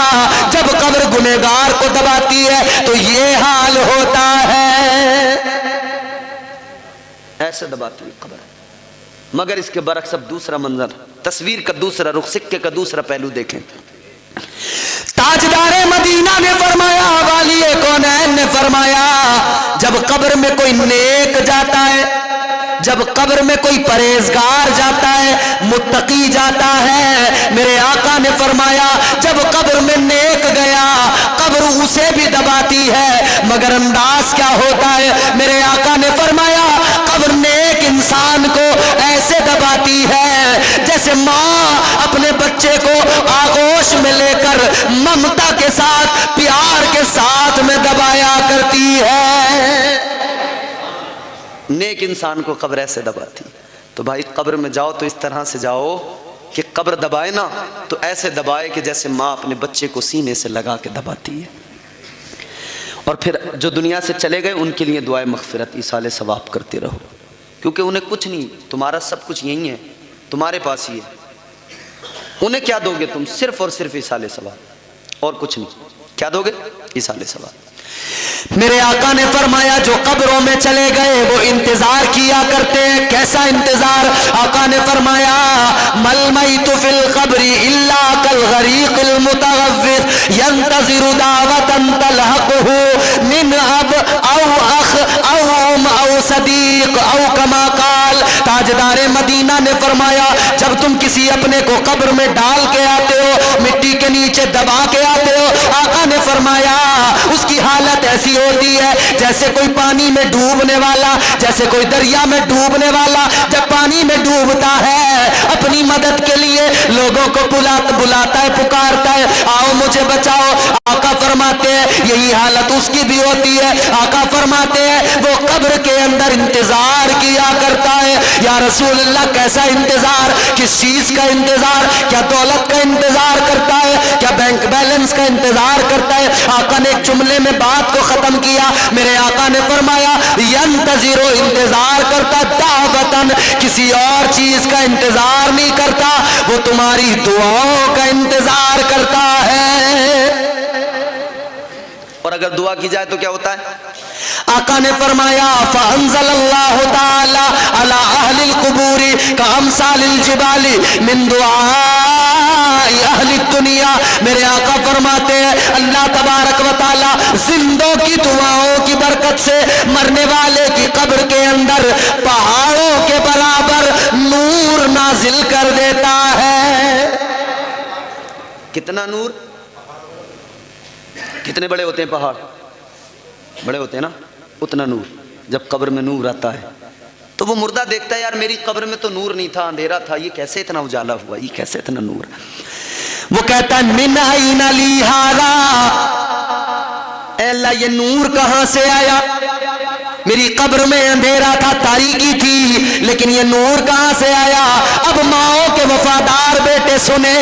جب قبر گنہگار کو دباتی ہے تو یہ حال ہوتا ہے، ایسے دباتی ہے قبر۔ مگر اس کے برعکس اب دوسرا منظر، تصویر کا دوسرا رخ، سکے کا دوسرا پہلو دیکھیں۔ تاجدار مدینہ نے فرمایا، والی کونین نے فرمایا جب قبر میں کوئی نیک جاتا ہے، جب قبر میں کوئی پرہیزگار جاتا ہے، متقی جاتا ہے، میرے آقا نے فرمایا جب قبر میں نیک گیا قبر اسے بھی دباتی ہے، مگر انداز کیا ہوتا ہے؟ میرے آقا نے فرمایا قبر نیک انسان کو ایسے دباتی ہے جیسے ماں اپنے بچے کو آغوش میں لے کر ممتا کے ساتھ، پیار کے ساتھ میں دبایا کرتی ہے۔ نیک انسان کو قبر ایسے دباتی۔ تو بھائی قبر میں جاؤ تو اس طرح سے جاؤ کہ قبر دبائے نا تو ایسے دبائے کہ جیسے ماں اپنے بچے کو سینے سے لگا کے دباتی ہے۔ اور پھر جو دنیا سے چلے گئے ان کے لیے دعائے مغفرت، ایصال ثواب کرتے رہو، کیونکہ انہیں کچھ نہیں، تمہارا سب کچھ یہی ہے، تمہارے پاس ہی ہے۔ انہیں کیا دو گے تم؟ صرف اور صرف ایصال ثواب، اور کچھ نہیں۔ کیا دو گے؟ ایصال ثواب۔ میرے آقا نے فرمایا جو قبروں میں چلے گئے وہ انتظار کیا کرتے ہیں۔ کیسا انتظار؟ آقا نے فرمایا مل میت فی القبر الا کالغریق المتغوث ینتظر دعوتا تلحقه من اب او اخ او ام او صدیق او کما قال۔ تاجدار مدینہ نے فرمایا جب تم کسی اپنے کو قبر میں ڈال کے آتے ہو، مٹی کے نیچے دبا کے آتے ہو، آقا نے فرمایا اس کی حالت ایسی ہوتی ہے جیسے کوئی پانی میں ڈوبنے والا، جیسے کوئی دریا میں ڈوبنے والا جب پانی میں ڈوبتا ہے اپنی مدد کے لیے لوگوں کو بلاتا ہے، پکارتا ہے آؤ مجھے بچاؤ۔ آقا فرماتے ہیں یہی حالت اس کی بھی ہوتی ہے۔ آقا فرماتے ہیں وہ قبر کے اندر انتظار کیا کرتا ہے۔ یا رسول اللہ کیسا انتظار؟ کس چیز کا انتظار؟ کیا دولت کا انتظار کرتا ہے؟ کیا بینک بیلنس کا انتظار کرتا ہے. آقا نے ایک جملے میں بات کو ختم کیا. میرے آقا نے فرمایا ینتظر، انتظار کرتا، دعوتن، کسی اور چیز کا انتظار نہیں کرتا، وہ تمہاری دعاؤں کا انتظار کرتا ہے. اور اگر دعا کی جائے تو کیا ہوتا ہے؟ آقا نے فرمایا فانزل اللہ تعالی علی اہل القبور کامثال الجبال من دعاء اہل الدنیا. میرے آقا فرماتے ہیں اللہ تبارک و تعالی زندوں کی دعاؤں کی برکت سے مرنے والے کی قبر کے اندر پہاڑوں کے برابر نور نازل کر دیتا ہے. کتنا نور؟ کتنے بڑے ہوتے ہیں پہاڑ؟ بڑے ہوتے ہیں نا، اتنا نور. جب قبر میں نور آتا ہے تو وہ مردہ دیکھتا ہے یار میری قبر میں تو نور نہیں تھا، اندھیرا تھا، یہ کیسے اتنا اجالا ہوا، یہ کیسے اتنا نور. وہ کہتا ہے من این لی ھذا، اے اللہ یہ نور کہاں سے آیا؟ میری قبر میں اندھیرا تھا، تاریکی تھی، لیکن یہ نور کہاں سے آیا؟ اب ماؤں کے وفادار بیٹے سنے.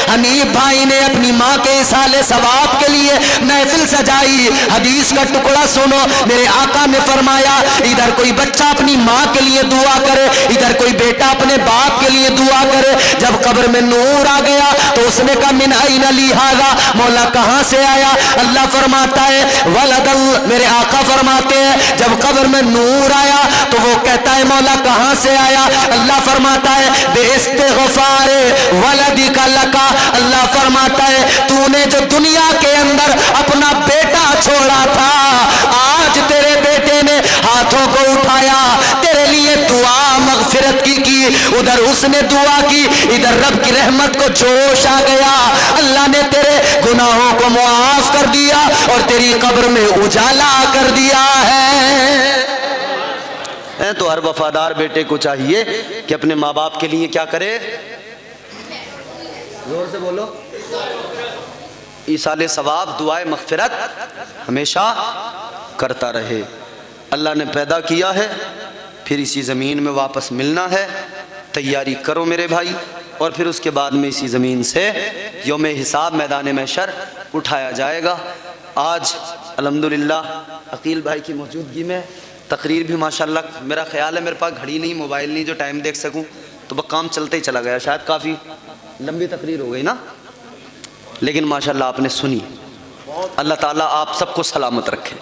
حنیف بھائی نے اپنی ماں کے اصالے ثواب کے لیے محفل سجائی. حدیث کا ٹکڑا سنو. میرے آقا نے فرمایا ادھر کوئی بچہ اپنی ماں کے لیے دعا کرے، ادھر کوئی بیٹا اپنے باپ کے لیے دعا کرے. جب قبر میں نور آ گیا تو اس نے کہا من این لی ھذا، مولا کہاں سے آیا؟ اللہ فرماتا ہے ولد. میرے آقا فرماتے ہیں جب قبر میں نور آیا تو وہ کہتا ہے مولا کہاں سے آیا؟ اللہ فرماتا ہے بے استغفار ولدک لکا. اللہ فرماتا ہے تو نے جو دنیا کے اندر اپنا بیٹا چھوڑا تھا، آج تیرے بیٹے نے ہاتھوں کو اٹھایا، تیرے لیے دعا مغفرت کی. ادھر اس نے دعا کی، ادھر رب کی رحمت کو جوش آ گیا. اللہ نے تیرے گناہوں کو معاف کر دیا اور تیری قبر میں اجالا کر دیا ہے. تو ہر وفادار بیٹے کو چاہیے کہ اپنے ماں باپ کے لیے کیا کرے؟ زور سے بولو. ایصال ثواب، دعائے مغفرت ہمیشہ کرتا رہے. اللہ نے پیدا کیا ہے، پھر اسی زمین میں واپس ملنا ہے. تیاری کرو میرے بھائی، اور پھر اس کے بعد میں اسی زمین سے یوم حساب میدان محشر اٹھایا جائے گا. آج الحمدللہ عقیل بھائی کی موجودگی میں تقریر بھی ماشاءاللہ، میرا خیال ہے میرے پاس گھڑی نہیں، موبائل نہیں جو ٹائم دیکھ سکوں، تو وہ کام چلتے ہی چلا گیا. شاید کافی لمبی تقریر ہو گئی نا، لیکن ماشاءاللہ آپ نے سنی. اللہ تعالیٰ آپ سب کو سلامت رکھے.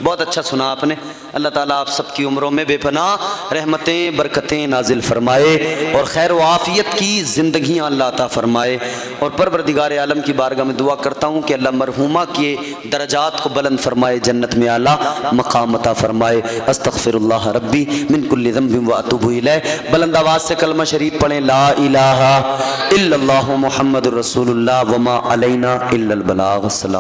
بہت اچھا سنا آپ نے. اللہ تعالیٰ آپ سب کی عمروں میں بے پناہ رحمتیں برکتیں نازل فرمائے اور خیر و عافیت کی زندگیاں اللہ عطا فرمائے. اور پروردگار عالم کی بارگاہ میں دعا کرتا ہوں کہ اللہ مرحومہ کے درجات کو بلند فرمائے، جنت میں اعلیٰ مقام عطا فرمائے. استغفر اللہ ربی من کل ذنب واتوب الیہ. بلند آواز سے کلمہ شریف پڑھیں لا الہ الا اللہ محمد رسول اللہ وما علینا الا البلاغ. السلام.